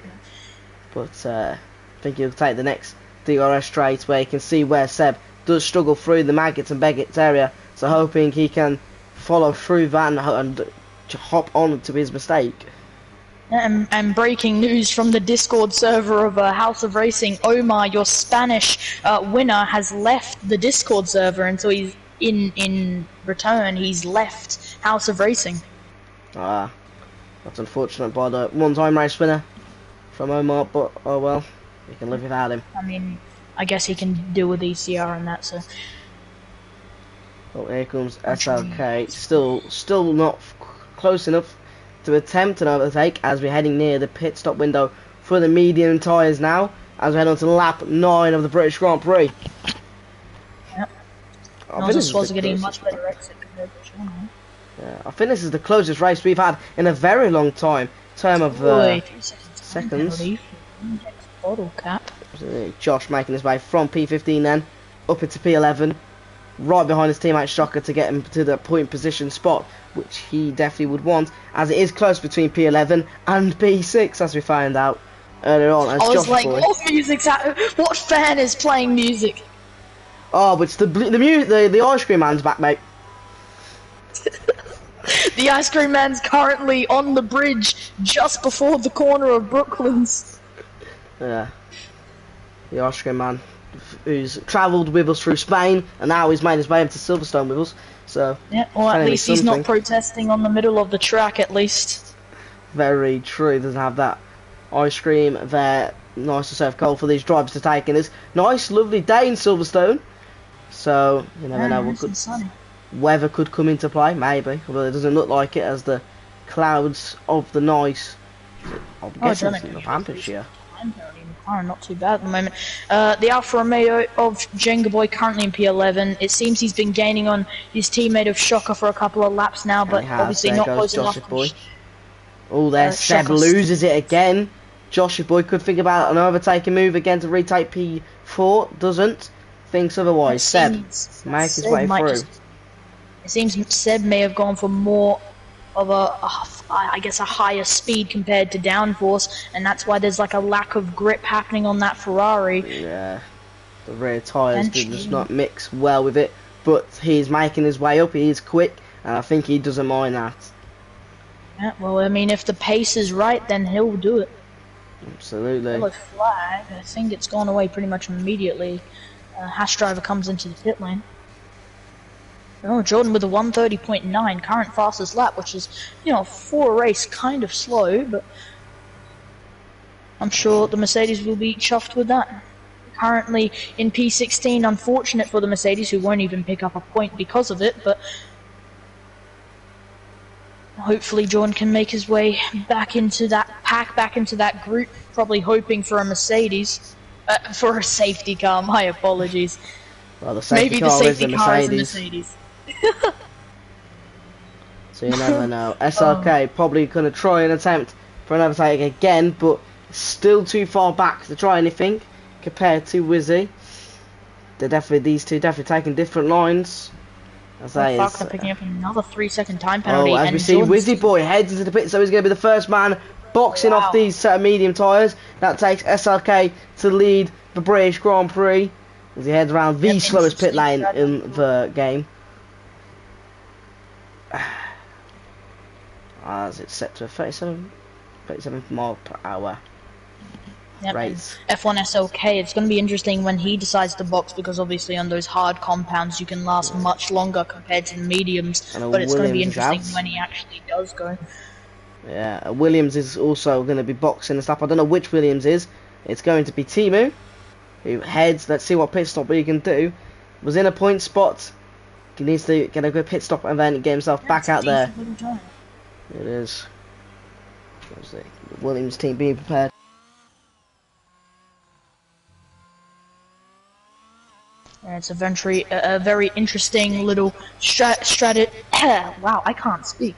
But I think he'll take the next DRS straight, where you can see where Seb does struggle through the Maggots and Beggets area, so hoping he can follow through that and hop on to his mistake. And breaking news from the Discord server of House of Racing, Omar, your Spanish winner, has left the Discord server, and so he's in return he's left House of Racing. That's unfortunate by the one-time race winner from Omar, but oh well, we can live without him. I mean, I guess he can deal with ECR and that, so. Oh, here comes SLK. Still not close enough to attempt an overtake as we're heading near the pit stop window for the medium tyres now, as we head on to lap 9 of the British Grand Prix. Yep. Ozaswaza getting much better exit compared to John. Yeah, I think this is the closest race we've had in a very long time. Term of seconds. Bottle cap. Josh making his way from P15 then up into P11, right behind his teammate Shocker to get him to the point position spot, which he definitely would want, as it is close between P11 and P6, as we found out earlier on. As I was Josh like, what music's what fan is playing music? Oh, but it's the ice cream man's back, mate. The ice cream man's currently on the bridge just before the corner of Brooklands. Yeah, the ice cream man who's travelled with us through Spain, and now he's made his way up to Silverstone with us. So yeah, or at telling me least he's not something. protesting on the middle of the track, at least. Very true. He doesn't have that ice cream there. Nice to serve cold for these drivers to take in this nice, lovely day in Silverstone. So you never know what could, weather could come into play, maybe. Although it doesn't look like it, as the clouds of the night. I'm guessing it's Northamptonshire. Not too bad at the moment. The Alfa Romeo of Jenga Boy currently in P11. It seems he's been gaining on his teammate of Shocker for a couple of laps now, but obviously not close enough. Boy. Oh, there Seb loses it again. Joshua Boy could think about an overtaking move again to retake P4. Doesn't. Thinks otherwise. Seb make his way through. It seems Seb may have gone for more of I guess a higher speed compared to downforce, and that's why there's like a lack of grip happening on that Ferrari. Yeah, the rear tyres did just not mix well with it, but he's making his way up. He is quick, and I think he doesn't mind that. Yeah, well, I mean, if the pace is right, then he'll do it. Absolutely. Yellow flag. I think it's gone away pretty much immediately. Haas driver comes into the pit lane. Oh, Jordan with a 1:30.9, current fastest lap, which is, you know, for a race kind of slow, but I'm sure the Mercedes will be chuffed with that. Currently in P16, unfortunate for the Mercedes, who won't even pick up a point because of it, but hopefully Jordan can make his way back into that pack, back into that group, probably hoping for a Mercedes, for a safety car, my apologies. Well, the safety Maybe car the safety is car is a Mercedes. So you never know. SRK probably going to try and attempt for an overtake again, but still too far back to try anything compared to Wizzy. These two definitely taking different lines. As they're picking up another 3-second time penalty. Oh, as we see, Wizzy Boy heads into the pit, so he's going to be the first man boxing off these set of medium tyres. That takes SRK to lead the British Grand Prix as he heads around the slowest pit lane in the game. As it's set to a 37 mile per hour rates. F1 SLK, it's going to be interesting when he decides to box, because obviously on those hard compounds you can last much longer compared to the mediums, but it's going to be interesting when he actually does go. Yeah, Williams is also going to be boxing this lap. I don't know which Williams is. It's going to be Timu, who heads. Let's see what pit stop he can do. Was in a point spot. He needs to get a good pit stop and then get himself back out there. It is. The Williams team being prepared. It's a very interesting little wow, I can't speak.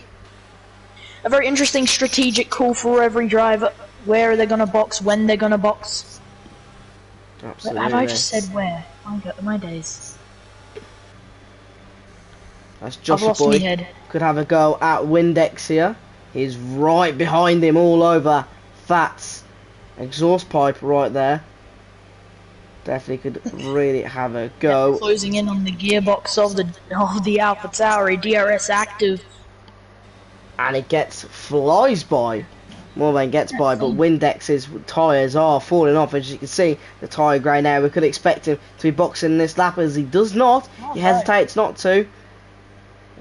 A very interesting strategic call for every driver. Where are they going to box? When they're going to box? Absolutely. Have I just said where? My days. That's Joshua Boy. Could have a go at Windex here. He's right behind him all over that exhaust pipe right there. Definitely could really have a go. Closing in on the gearbox of the AlphaTauri DRS active. And it flies by. More than gets by, but Windex's tyres are falling off. As you can see, the tyre grey now. We could expect him to be boxing this lap, as he does not. He hesitates not to.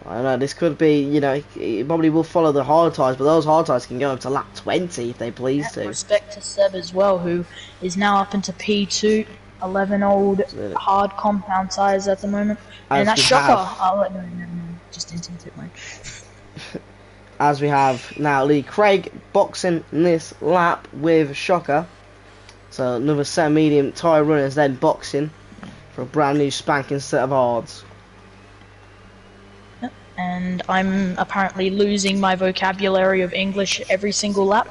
I don't know, this could be, you know, he probably will follow the hard tyres, but those hard tyres can go up to lap 20 if they please to. Respect to Seb as well, who is now up into P2, 11 old hard compound tyres at the moment. And that's Shocker. Just into it, mate. As we have now Lee Craig boxing this lap with Shocker. So another set of medium tyre runners then boxing for a brand new spanking set of hards. And I'm apparently losing my vocabulary of English every single lap.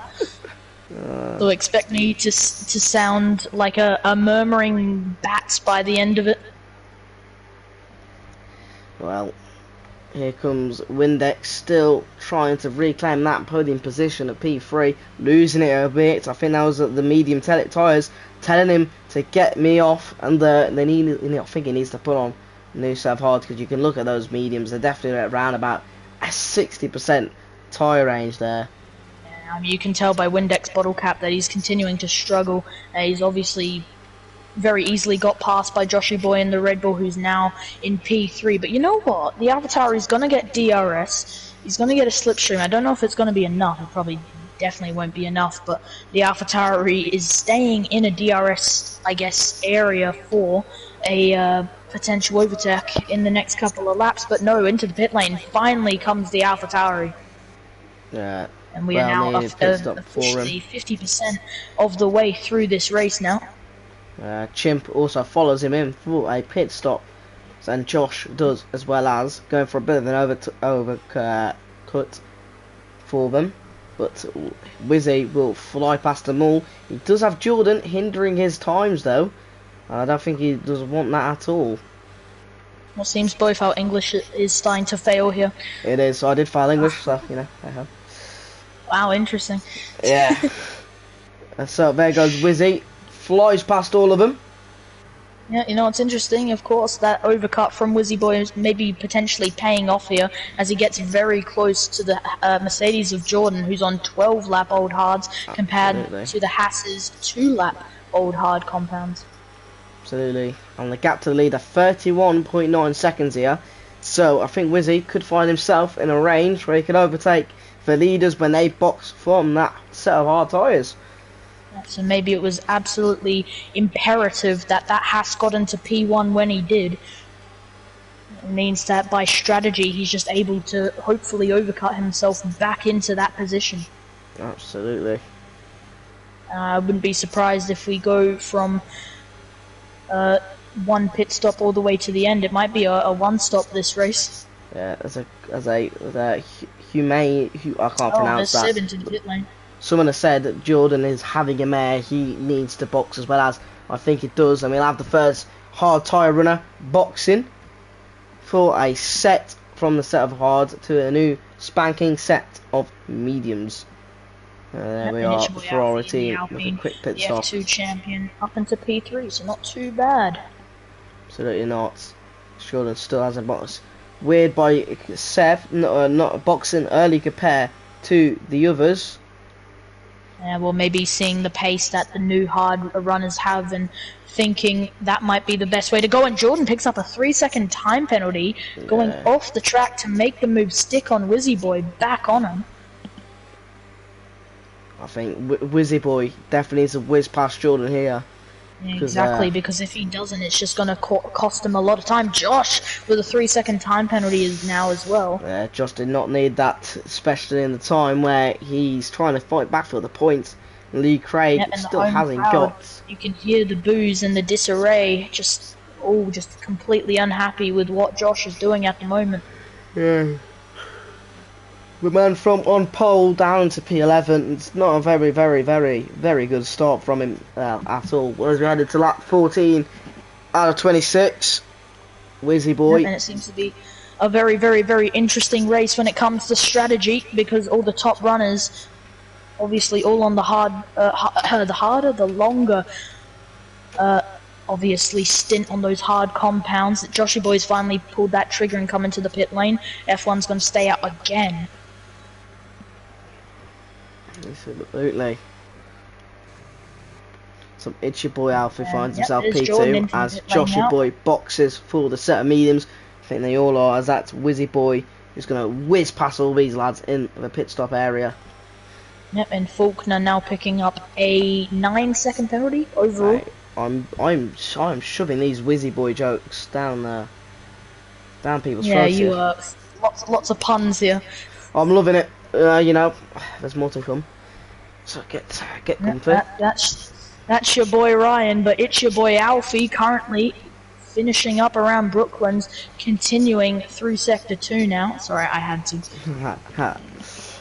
So expect me to sound like a murmuring bat by the end of it. Well, here comes Windex, still trying to reclaim that podium position at P3, losing it a bit. I think that was the medium tyres telling him to get me off, and I think he needs to put on new set of hards, because you can look at those mediums, they're definitely around about a 60% tyre range there. Yeah, I mean, you can tell by Windex bottle cap that he's continuing to struggle. He's obviously very easily got passed by Joshy Boy in the Red Bull, who's now in P3. But you know what? The Avatar is going to get DRS. He's going to get a slipstream. I don't know if it's going to be enough. It probably definitely won't be enough. But the AlphaTauri is staying in a DRS, I guess, area for a potential overtake in the next couple of laps. But no, into the pit lane. Finally comes the AlphaTauri. Yeah. And we are now officially 50% of the way through this race now. Chimp also follows him in for a pit stop, and Josh does as well, as going for a bit of an overcut for them. But Wizzy will fly past them all. He does have Jordan hindering his times though. I don't think he does want that at all. Well, seems both our English is starting to fail here. It is. I did fail English, so you know. I have. Wow, interesting. Yeah. So there goes Wizzy. Flies past all of them. Yeah, you know what's interesting? Of course, that overcut from Wizzy Boy is maybe potentially paying off here as he gets very close to the Mercedes of Jordan, who's on 12-lap old hards compared to the Haas's 2-lap old hard compounds. Absolutely. And the gap to the leader, 31.9 seconds here. So I think Wizzy could find himself in a range where he could overtake the leaders when they box from that set of hard tyres. So maybe it was absolutely imperative that Haas got into P1 when he did. It means that by strategy he's just able to hopefully overcut himself back into that position. Absolutely. I wouldn't be surprised if we go from one pit stop all the way to the end. It might be a one-stop this race. Yeah, as a humane, I can't pronounce that. 7 to the pit lane. Someone has said that Jordan is having a mare. He needs to box as well, as I think it does. And we'll have the first hard tyre runner boxing for a set from the set of hards to a new spanking set of mediums. There we are, the Ferrari team with a quick pit stop. The F2 champion up into P3, so not too bad. Absolutely not. Jordan still has a box. Weird by Seth not boxing early compared to the others. Well, maybe seeing the pace that the new hard runners have and thinking that might be the best way to go. And Jordan picks up a 3-second time penalty going off the track to make the move stick on Wizzy Boy back on him. I think Wizzy Boy definitely needs to whiz past Jordan here. Yeah, exactly, because if he doesn't, it's just going to cost him a lot of time. Josh, with a 3-second time penalty is now as well. Yeah, Josh did not need that, especially in the time where he's trying to fight back for the points. Lee Craig still hasn't got. You can hear the boos and the disarray, just completely unhappy with what Josh is doing at the moment. Yeah. The man from on pole down to P11. It's not a very, very, very, very good start from him at all. Whereas we headed to lap 14 out of 26. Wizzy Boy. And it seems to be a very, very, very interesting race when it comes to strategy, because all the top runners, obviously, all on the longer, obviously, stint on those hard compounds. Joshy Boy's finally pulled that trigger and come into the pit lane. F1's going to stay out again. Absolutely. Some Itchy Boy Alfie finds himself P2 as Joshy Boy boxes for the set of mediums. I think they all are, as that's Wizzy Boy who's going to whiz past all these lads in the pit stop area. Yep, and Faulkner now picking up a 9-second penalty overall. Right. I'm shoving these Wizzy Boy jokes down people's throats. Yeah, you are. Lots of puns here. I'm loving it. You know, there's more to come. So get comfy. That's your boy Ryan, but it's your boy Alfie currently finishing up around Brooklands, continuing through Sector 2 now. Sorry, I had to.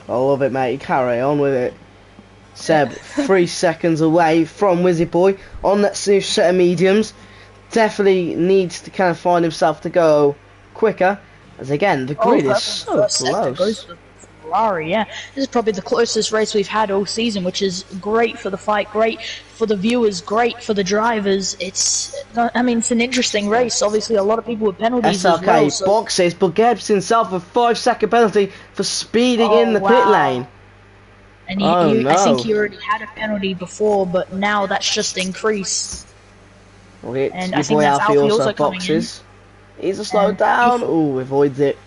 I love it, mate. Carry on with it. Seb, 3 seconds away from Wizzy Boy on that new set of mediums. Definitely needs to kind of find himself to go quicker. As again, the grid is so close. Ferrari, yeah. This is probably the closest race we've had all season, which is great for the fight, great for the viewers, great for the drivers. It's an interesting race. Obviously, a lot of people with penalties as well. So. Boxes, but gets himself a 5-second penalty for speeding in the pit lane. And I think he already had a penalty before, but now that's just increased. Okay, And your I think boy that's Alfie Alfie also also coming in. boxes. He's a slow And down. Ooh, avoids it.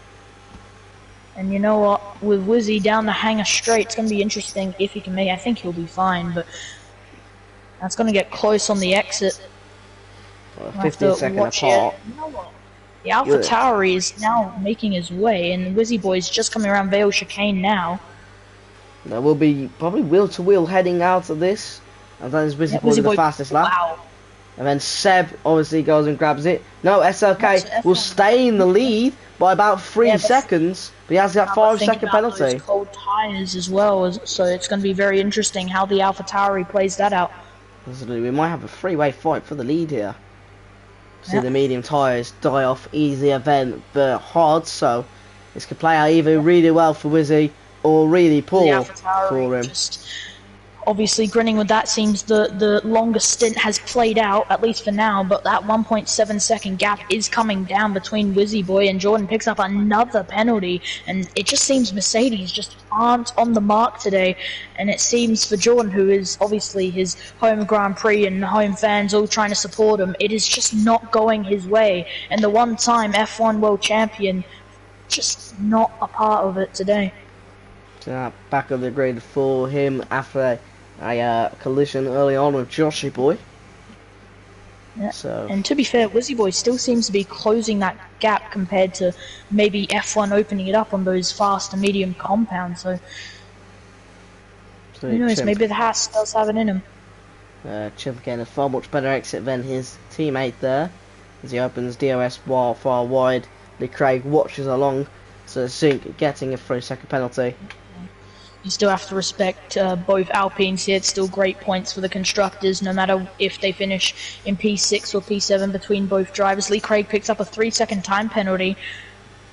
And you know what? With Wizzy down the hanger straight, it's going to be interesting if he can make it. I think he'll be fine, but that's going to get close on the exit. Well, We'll have 15 to seconds watch apart. it. You know what? The Alpha Tauri is now making his way, and Wizzy Boy's just coming around Vale Chicane now. There will be probably wheel to wheel heading out of this. And then Wizzy Boy with the fastest lap. Wow. And then Seb obviously goes and grabs it. No, SLK will stay in the lead by about 3 seconds. But he has that 5-second penalty. Those cold tires as well, so it's going to be very interesting how the Alpha Tauri plays that out. We might have a 3-way fight for the lead here. See the medium tyres die off easier than the hards, so this could play out either really well for Wizzy or really poor for him. Obviously, grinning with that seems the longest stint has played out, at least for now, but that 1.7 second gap is coming down between Wizzy Boy and Jordan picks up another penalty, and it just seems Mercedes just aren't on the mark today, and it seems for Jordan, who is obviously his home Grand Prix and home fans all trying to support him, it is just not going his way, and the one-time F1 World Champion just not a part of it today. So back of the grid for him after a collision early on with Joshy Boy. Yeah. So. And to be fair, Wizzy Boy still seems to be closing that gap compared to maybe F1 opening it up on those fast and medium compounds. So who knows, maybe the Haas does have it in him. Chimp getting a far much better exit than his teammate there as he opens DRS far wide. Lee Craig watches along, so Zink getting a 3-second penalty. You still have to respect both Alpines here. It's still great points for the constructors, no matter if they finish in P6 or P7 between both drivers. Lee Craig picks up a 3-second time penalty.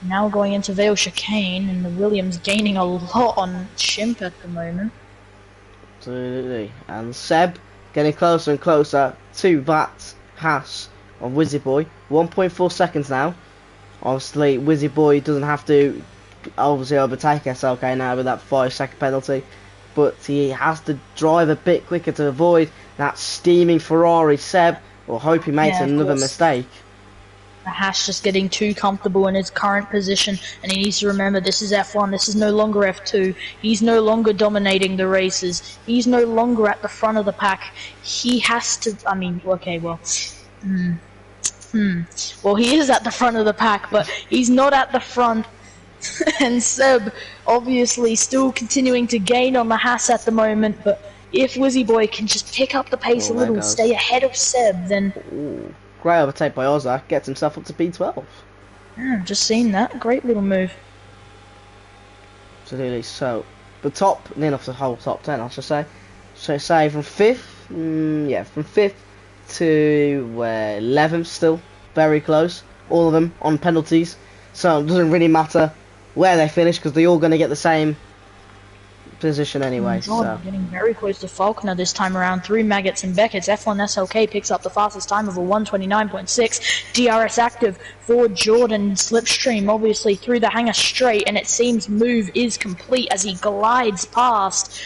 Now going into Vale Chicane, and the Williams gaining a lot on Chimp at the moment. Absolutely. And Seb getting closer and closer to that pass of Wizzy Boy. 1.4 seconds now. Obviously, Wizzy Boy doesn't have to overtake SLK now with that 5-second penalty, but he has to drive a bit quicker to avoid that steaming Ferrari. Seb will hope he makes another mistake. The Haas just getting too comfortable in his current position, and he needs to remember this is F1, this is no longer F2. He's no longer dominating the races. He's no longer at the front of the pack. He has to, well, he is at the front of the pack, but he's not at the front. And Seb obviously still continuing to gain on the Haas at the moment, but if Wizzy Boy can just pick up the pace a little, stay ahead of Seb, then... Ooh, great overtake by Ozza, gets himself up to P12. Yeah, I've just seen that. Great little move. Absolutely. So, the top, near enough the whole top 10, I should say. So, say from 5th, from 5th to 11th still, very close. All of them on penalties, so it doesn't really matter where they finish because they're all going to get the same position anyway. So getting very close to Faulkner this time around through Maggots and Beckett's. F1 SLK picks up the fastest time of a 1:29.6. DRS active for Jordan. Slipstream obviously through the hanger straight, and it seems move is complete as he glides past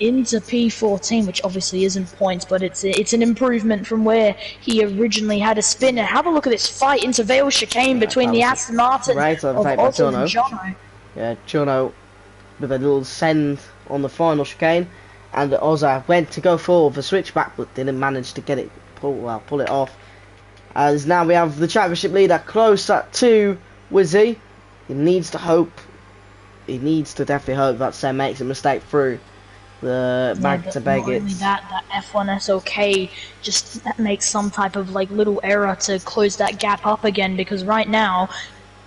into P14, which obviously isn't points, but it's an improvement from where he originally had a spin. And have a look at this fight into Vale Chicane between the Aston Martin of Ozzy and Jono. Yeah, Jono with a little send on the final chicane, and Ozza went to go for the switchback but didn't manage to get it pull it off. As now we have the championship leader closer to Wizzy. He needs to definitely hope that Sam makes a mistake through the back to Begits. Not only that F1 SOK just makes some type of little error to close that gap up again, because right now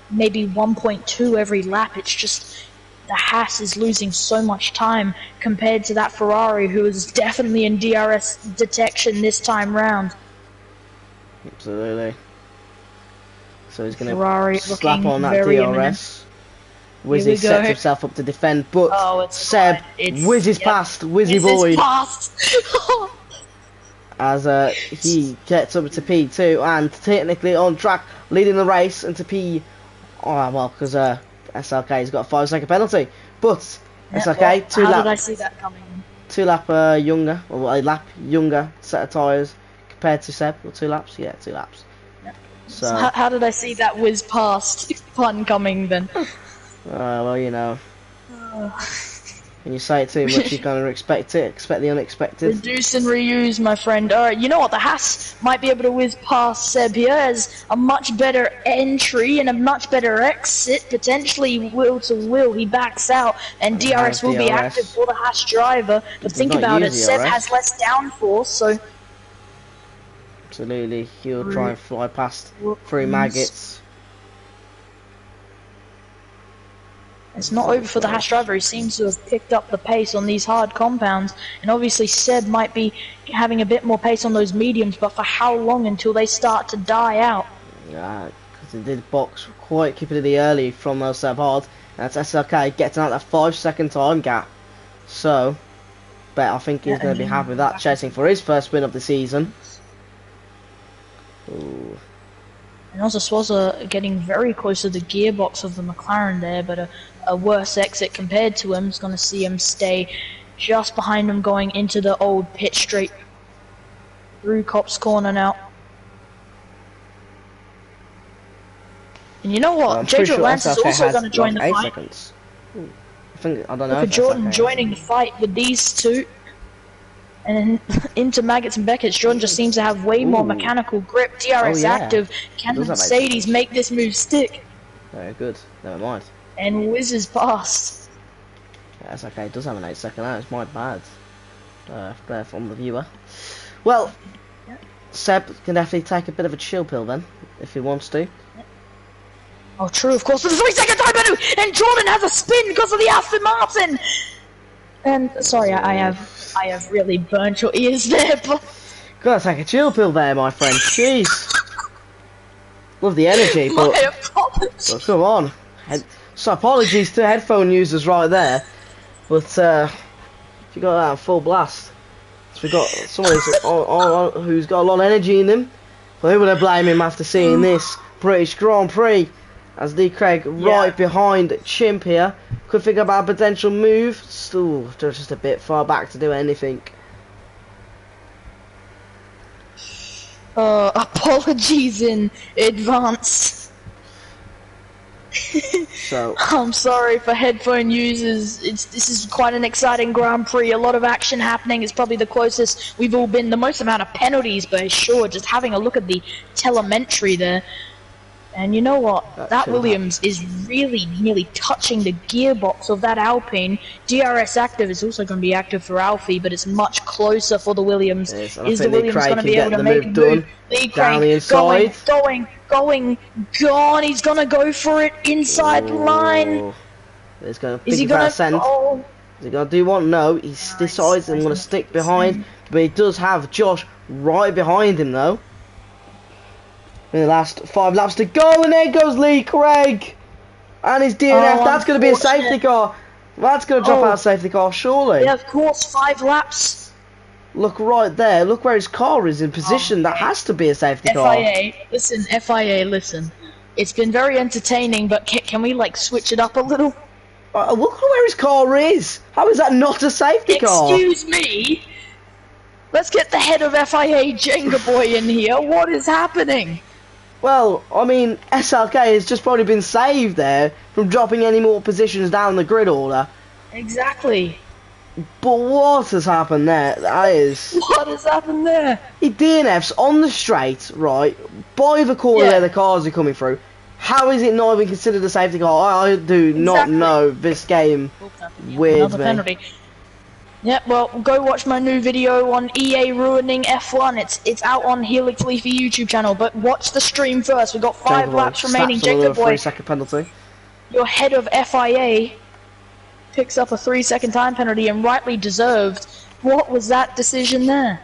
maybe 1.2 every lap. It's just the Haas is losing so much time compared to that Ferrari, who is definitely in DRS detection this time round. Absolutely. So he's going to slap on that DRS. Wizzy sets himself up to defend, but Seb whizzes past Wizzy Boy as he gets up to P2 and technically on track, leading the race into P. Oh well, because SLK's got a 5-second penalty, but SLK how did I see that coming? 2 lap younger, or a lap younger set of tyres compared to Seb? Or 2 laps? Yeah, 2 laps. Yeah. So how did I see that whiz past pun coming then? well, you know, when you say it too much, you're gonna expect it. Expect the unexpected. Reduce and reuse, my friend. Alright, you know what? The Haas might be able to whiz past Seb here as a much better entry and a much better exit. Potentially wheel to wheel. He backs out and DRS will be active for the Haas driver. But think about it, Seb has less downforce, so... Absolutely, he'll try and fly past 3 maggots. It's not over for the Haas driver. He seems to have picked up the pace on these hard compounds, and obviously Seb might be having a bit more pace on those mediums, but for how long until they start to die out? Yeah, because he did box quite keeping early from those Seb hard. That's SLK getting out that 5-second time gap. So, but I think he's going to be happy with that, chasing for his first win of the season. Ooh. And also Swazza getting very close to the gearbox of the McLaren there, but a worse exit compared to him is going to see him stay just behind him going into the old pit straight through Copse Corner now. And you know what? JJ Lance is also going to join the fight. I don't know. Look at Jordan joining the fight with these two. And into Maggots and Beckett's, Jordan just seems to have way more mechanical grip. DRS active. Can the Mercedes make this move stick? Very good. Never mind. And whizzes past. Yeah, that's okay. It does have an 8-second out. It's my bad. There from the viewer. Well, Seb can definitely take a bit of a chill pill then, if he wants to. Oh, true, of course. For the 3-second time penalty, and Jordan has a spin because of the Aston Martin. And sorry, I have really burnt your ears there, but gotta take a chill pill there, my friend. Jeez, love the energy, but come on. So apologies to headphone users right there, but if you got that on full blast, so we got someone who's got a lot of energy in them. But who would I blame him after seeing this British Grand Prix? As D. Craig right behind Chimp here. Could think about a potential move. Still just a bit far back to do anything. Apologies in advance. So I'm sorry for headphone users. This is quite an exciting Grand Prix. A lot of action happening. It's probably the closest we've all been. The most amount of penalties, but sure, just having a look at the telemetry there. And you know what? That Williams is really nearly touching the gearbox of that Alpine. DRS active is also going to be active for Alfie, but it's much closer for the Williams. Yes, is the Williams going to be able to make a move? Lee Craig going, gone. He's going to go for it inside the line. He's going to pick it out send. Is he going to do one? No, he decides I'm going to stick behind. But he does have Josh right behind him, though. In the last 5 laps to go, and there goes Lee Craig. And his DNF, that's going to be a safety car. That's going to drop out a safety car, surely. Yeah, of course, 5 laps. Look right there, look where his car is in position. That has to be a safety car. FIA, listen. It's been very entertaining, but can we, like, switch it up a little? Look where his car is. How is that not a safety car? Excuse me. Let's get the head of FIA Jenga Boy in here. What is happening? Well, I mean, SLK has just probably been saved there from dropping any more positions down the grid order. Exactly. But what has happened there? That is... What has happened there? He DNFs on the straight, right, by the corner where the cars are coming through. How is it not even considered a safety car? I do not know this game. Weird me. Penalty. Yep, well, go watch my new video on EA ruining F1. It's out on Helix Leafy YouTube channel, but watch the stream first. We've got 5 laps remaining. Jenga Boy, 3-second penalty. Your head of FIA picks up a 3-second time penalty, and rightly deserved. What was that decision there?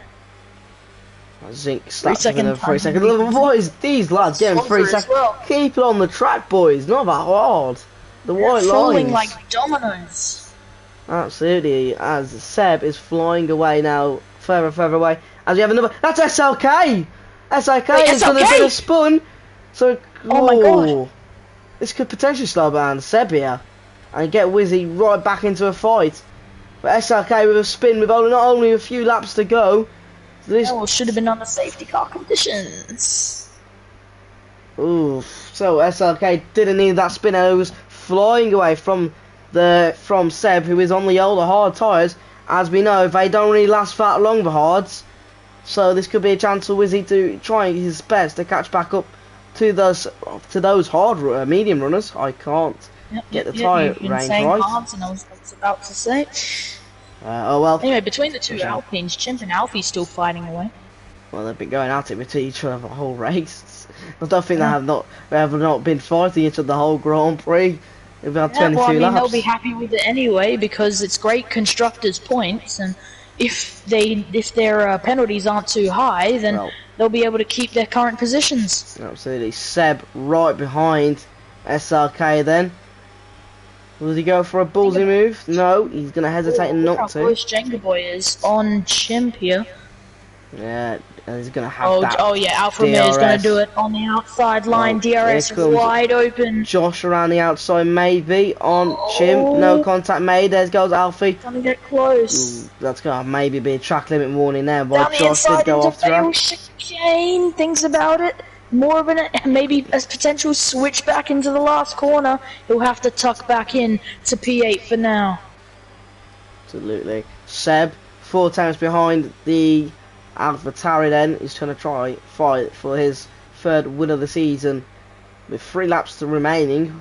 Zink slaps within a 3-second. Boys, these lads getting 3 seconds. Well. Keep it on the track, boys. Not that hard. The white lines. Falling like dominoes. Absolutely, as Seb is flying away now, further and further away. As we have another, that's SLK! SLK is going to do a spun. So, oh my god. This could potentially slow down Seb here and get Wizzy right back into a fight. But SLK with a spin with not only a few laps to go, This, well, should have been on the safety car conditions. oof. So SLK didn't need that spin, and it was flying away from Seb, who is on the older hard tyres. As we know, they don't really last that long, the hards. So this could be a chance for Wizzy to try his best to catch back up to those hard medium runners. I can't get the tyre range right. Hards, and I was about to say. Oh well. Anyway, between the two Alpines, Chimp and Alfie's still fighting away. Well, they've been going at it with each other the whole race. I don't think they have not been fighting each other the whole Grand Prix. They've had 22 well, I mean, laps. they'll be happy with it anyway because it's great constructors' points, and if their penalties aren't too high, then they'll be able to keep their current positions. Absolutely. Seb right behind SRK then. Will he go for a ballsy move? No, he's going to hesitate and not to. How close Jenga Boy is on Chimp here. Yeah, and he's going to have that. Oh yeah, Alpha Romeo is going to do it on the outside line. DRS wide open. Josh around the outside, maybe on Chimp. No contact made. There goes Alfie. Gonna get close. Ooh, that's going to maybe be a track limit warning there. But Josh did go off track. Chicane thinks about it. More of maybe a potential switch back into the last corner. He'll have to tuck back in to P8 for now. Absolutely. Seb 4 times behind the AlphaTauri then. He's trying to fight for his 3rd win of the season with 3 laps remaining.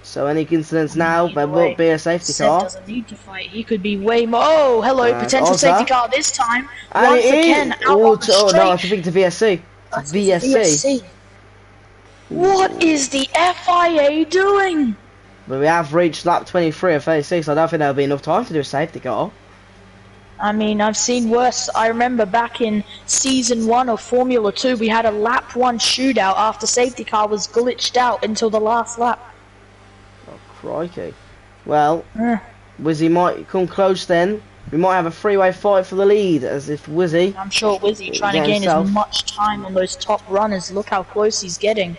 So any incidents now, there won't be a safety car. Seb doesn't need to fight. He could be way more. Oh, hello, potential safety car this time. One for Ken out on the straight. No, I think to VSC. VSC. What is the FIA doing? But we have reached lap 23 of 36. I don't think there'll be enough time to do a safety car. I mean, I've seen worse. I remember back in Season 1 of Formula 2, we had a lap 1 shootout after safety car was glitched out until the last lap. Oh, crikey. Well, Wizzy might come close then. We might have a 3-way fight for the lead, as if Wizzy... I'm sure Wizzy trying to gain as much time on those top runners. Look how close he's getting.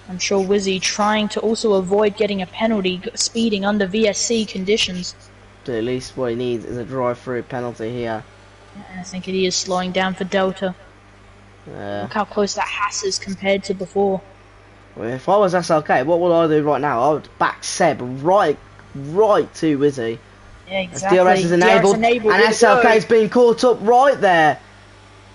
I'm sure Wizzy trying to also avoid getting a penalty, speeding under VSC conditions. At least what he needs is a drive-through penalty here. Yeah, I think he is slowing down for Delta. Look how close that Haas is compared to before. Well, if I was SLK, what would I do right now? I would back Seb right to Wizzy. Yeah, exactly. DRS is enabled, and SLK is being caught up right there.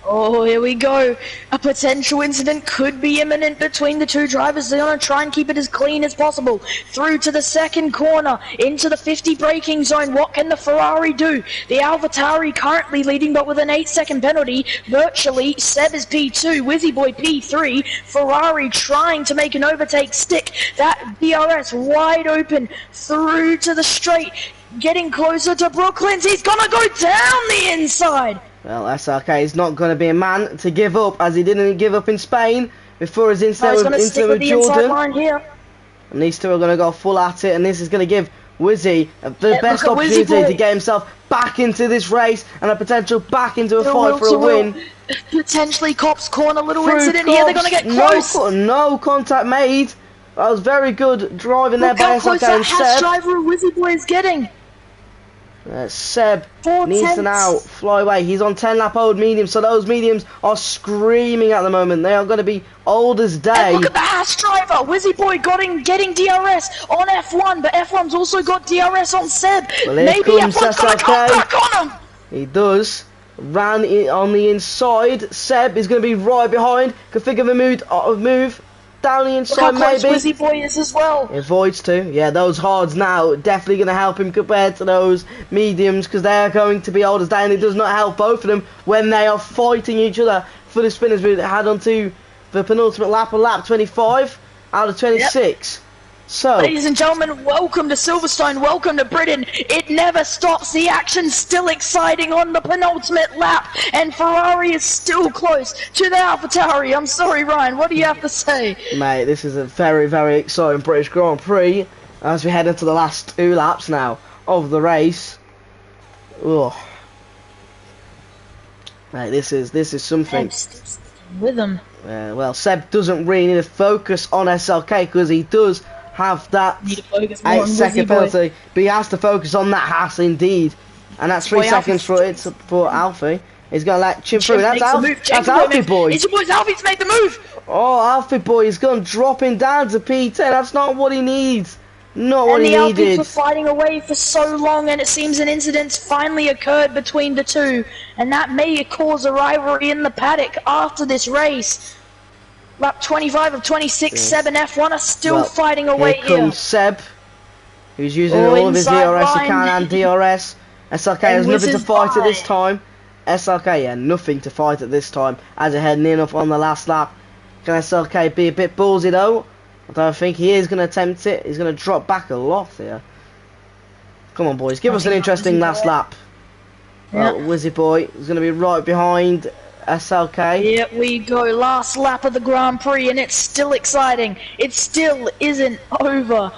Oh, here we go. A potential incident could be imminent between the two drivers. They want to try and keep it as clean as possible. Through to the 2nd corner, into the 50 braking zone. What can the Ferrari do? The AlphaTauri currently leading, but with an 8-second penalty. Virtually, Seb is P2, Wizzy Boy P3. Ferrari trying to make an overtake stick. That DRS wide open through to the straight. Getting closer to Brooklyn's. He's gonna go down the inside. Well, SRK is not going to be a man to give up, as he didn't give up in Spain before his incident with Jordan. Here. And these two are going to go full at it, and this is going to give Wizzy the best opportunity to get himself back into this race and a potential back into a fight for a win. Potentially Cops corner, little incident here. They're going to get close. No contact made. That was very good driving there by SRK and Seb. How driver Wizzy Boy is getting. Seb needs to now fly away. He's on 10-lap old mediums, so those mediums are screaming at the moment. They are going to be old as day. And look at the Haas driver. Wizzy Boy getting DRS on F1, but F1's also got DRS on Seb. Well, maybe F1's going to come back on him. He does. Ran on the inside. Seb is going to be right behind. Can think of a move. Down the inside, look how maybe. Wizzy Boy is as well. He avoids too. Yeah, those hards now definitely going to help him compared to those mediums, because they are going to be old as day, and it does not help both of them when they are fighting each other for the spinners. We had onto the penultimate lap, lap 25 out of 26. Yep. So, ladies and gentlemen, welcome to Silverstone, welcome to Britain. It never stops, the action's still exciting on the penultimate lap, and Ferrari is still close to the AlphaTauri. I'm sorry, Ryan, what do you have to say? Mate, this is a very, very exciting British Grand Prix as we head into the last 2 laps now of the race. Ugh. Mate, this is something. With him. Well, Seb doesn't really need to focus on SLK because he does have that 8-second penalty, but he has to focus on that Haas indeed. And that's 3 seconds for Alfie. He's going to let Chimp through. That's Alfie Boy. It's your boy Alfie's made the move. Oh, Alfie Boy is going dropping down to P10. That's not what he needs. Not what he needed. And the Alfies were fighting away for so long, and it seems an incident finally occurred between the two, and that may cause a rivalry in the paddock after this race. Lap 25 of 26, Seb and F1 are still fighting away here. Here comes Seb, who's using all of his DRS account and DRS. SLK has nothing to fight at this time. SLK, yeah, nothing to fight at this time as they're heading in up on the last lap. Can SLK be a bit ballsy though? I don't think he is going to attempt it. He's going to drop back a lot here. Come on, boys. Give us an interesting last lap. Well, Wizzy Boy is going to be right behind SLK. Here we go. Last lap of the Grand Prix, and it's still exciting. It still isn't over.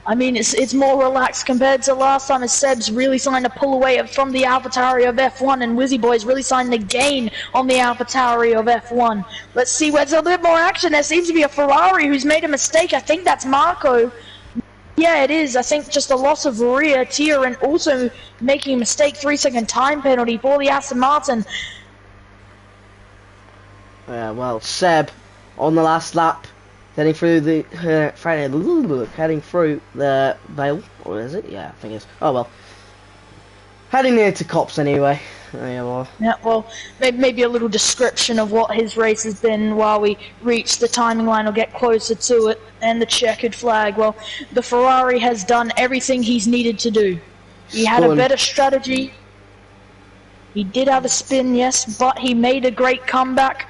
I mean, it's more relaxed compared to last time, as Seb's really starting to pull away from the AlphaTauri of F1, and Wizzy Boy's really starting to gain on the AlphaTauri of F1. Let's see where there's a little more action. There seems to be a Ferrari who's made a mistake. I think that's Marco. Yeah, it is. I think just a loss of rear tier and also making a mistake. 3-second time penalty for the Aston Martin. Yeah, well, Seb on the last lap. Heading through the heading through the Vale, or is it? Yeah, I think it's. Oh well, heading near to Cops anyway. Yeah, well, maybe a little description of what his race has been while we reach the timing line or get closer to it, and the checkered flag. Well, the Ferrari has done everything he's needed to do. He had a better strategy. He did have a spin, yes, but he made a great comeback.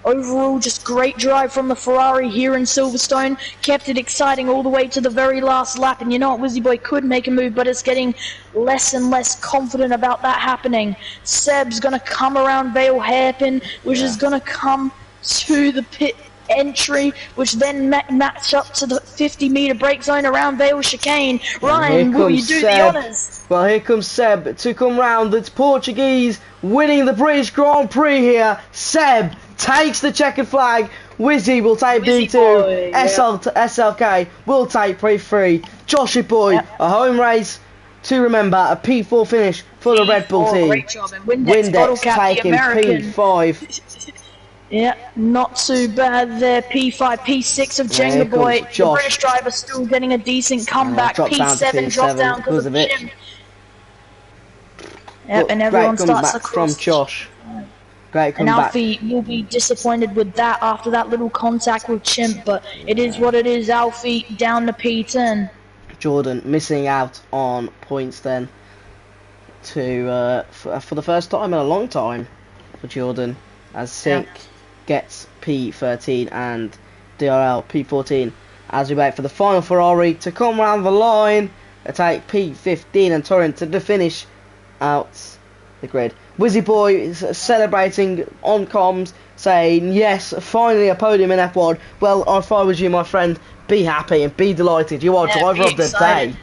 Overall, just great drive from the Ferrari here in Silverstone. Kept it exciting all the way to the very last lap. And you know what, Wizzy Boy could make a move, but it's getting less and less confident about that happening. Seb's going to come around Vale Hairpin, which is going to come to the pit entry, which then match up to the 50-meter brake zone around Vale Chicane. Ryan, will you do the honours? Well, here comes Seb to come round. It's Portuguese winning the British Grand Prix here. Seb takes the checkered flag. Wizzy will take B2. SLK will take P3. Joshy Boy, a home race to remember, a P4 finish for the Red Bull team. Great job. And Windex taking P5. Yeah, not too bad there. P5, P6 of Jenga Boy. The British driver still getting a decent comeback. P7 dropped down because of Jim. Yep, and everyone starts to from Josh. Great and Alfie will be disappointed with that after that little contact with Chimp, but it is what it is. Alfie down to P10. Jordan missing out on points then to for the first time in a long time for Jordan, as Sink gets P13 and DRL P14 as we wait for the final Ferrari to come round the line and take P15 and Torrent to finish out the grid. Wizzy Boy is celebrating on comms, saying, yes, finally a podium in F1. Well, if I was you, my friend, be happy and be delighted. You are driver of the day.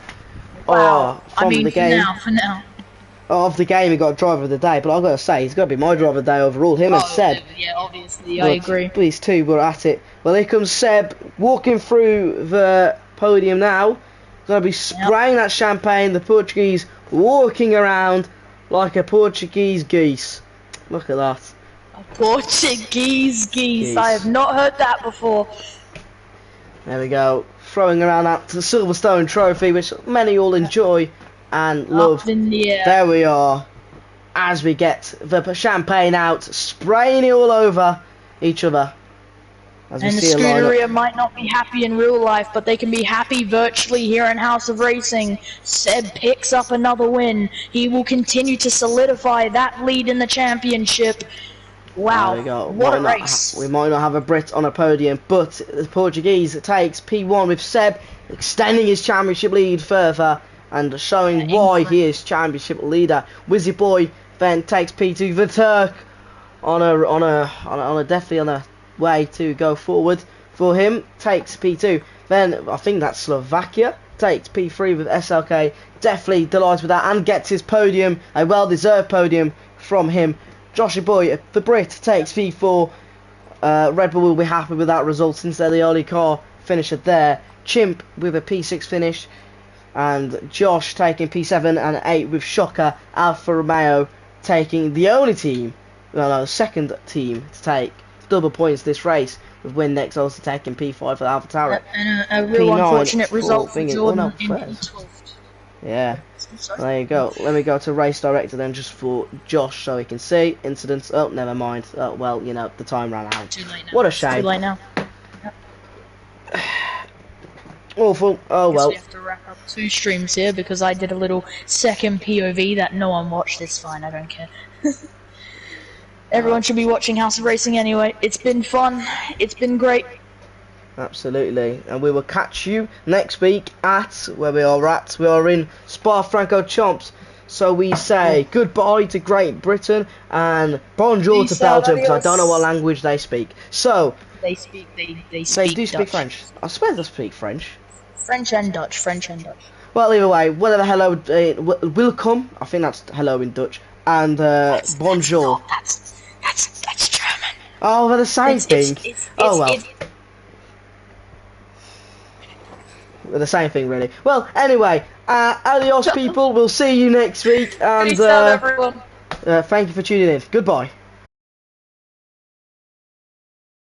Wow. From the game. For now. Of the game, he got driver of the day, but I've got to say, he's got to be my driver of the day overall. Him and Seb. Yeah, obviously, I agree. These two were at it. Well, here comes Seb walking through the podium now. Going to be spraying that champagne. The Portuguese walking around like a Portuguese geese. Look at that. A Portuguese geese. I have not heard that before. There we go. Throwing around that Silverstone trophy, which many will enjoy and love. Up in the air. There we are. As we get the champagne out, spraying it all over each other. And the Scuderia might not be happy in real life, but they can be happy virtually here in House of Racing. Seb picks up another win. He will continue to solidify that lead in the championship. Wow, what a race. We might not have a Brit on a podium, but the Portuguese takes P1 with Seb, extending his championship lead further and showing why he is championship leader. Wizzy Boy then takes P2. The Turk definitely on a way to go forward for him, takes P2. Then I think that's Slovakia, takes P3 with SLK. Definitely delighted with that and gets his podium, a well-deserved podium from him. Joshy Boy, the Brit, takes P4. Red Bull will be happy with that result since they're the only car finisher there. Chimp with a P6 finish. and Josh taking P7 and 8 with Shocker Alfa Romeo taking the only team, no, second team to take double points this race, with Windex also taking P5 for Alpha Tauri. And a real P9 unfortunate result for thinking, Jordan in first. P12. Yeah, there you go. Let me go to race director then, just for Josh, so he can see incidents. Oh, never mind. Oh, well, you know, the time ran out. Too late now. What a shame. Too late now. Awful. Oh Guess well. we have to wrap up 2 streams here because I did a little second POV that no one watched. It's fine, I don't care. Everyone should be watching House of Racing anyway. It's been fun. It's been great. Absolutely, and we will catch you next week at where we are at. We are in Spa-Francorchamps. So we say goodbye to Great Britain and bonjour to Belgium, because I don't know what language they speak. So they speak do Dutch. speak French. I swear they speak French. French and Dutch. French and Dutch. Well, either way, whatever hello will come. I think that's hello in Dutch. And bonjour. That's German. Oh, they're the same thing. Oh well. They're the same thing, really. Well, anyway, adios, people. We'll see you next week. And Peace out, everyone. thank you for tuning in. Goodbye.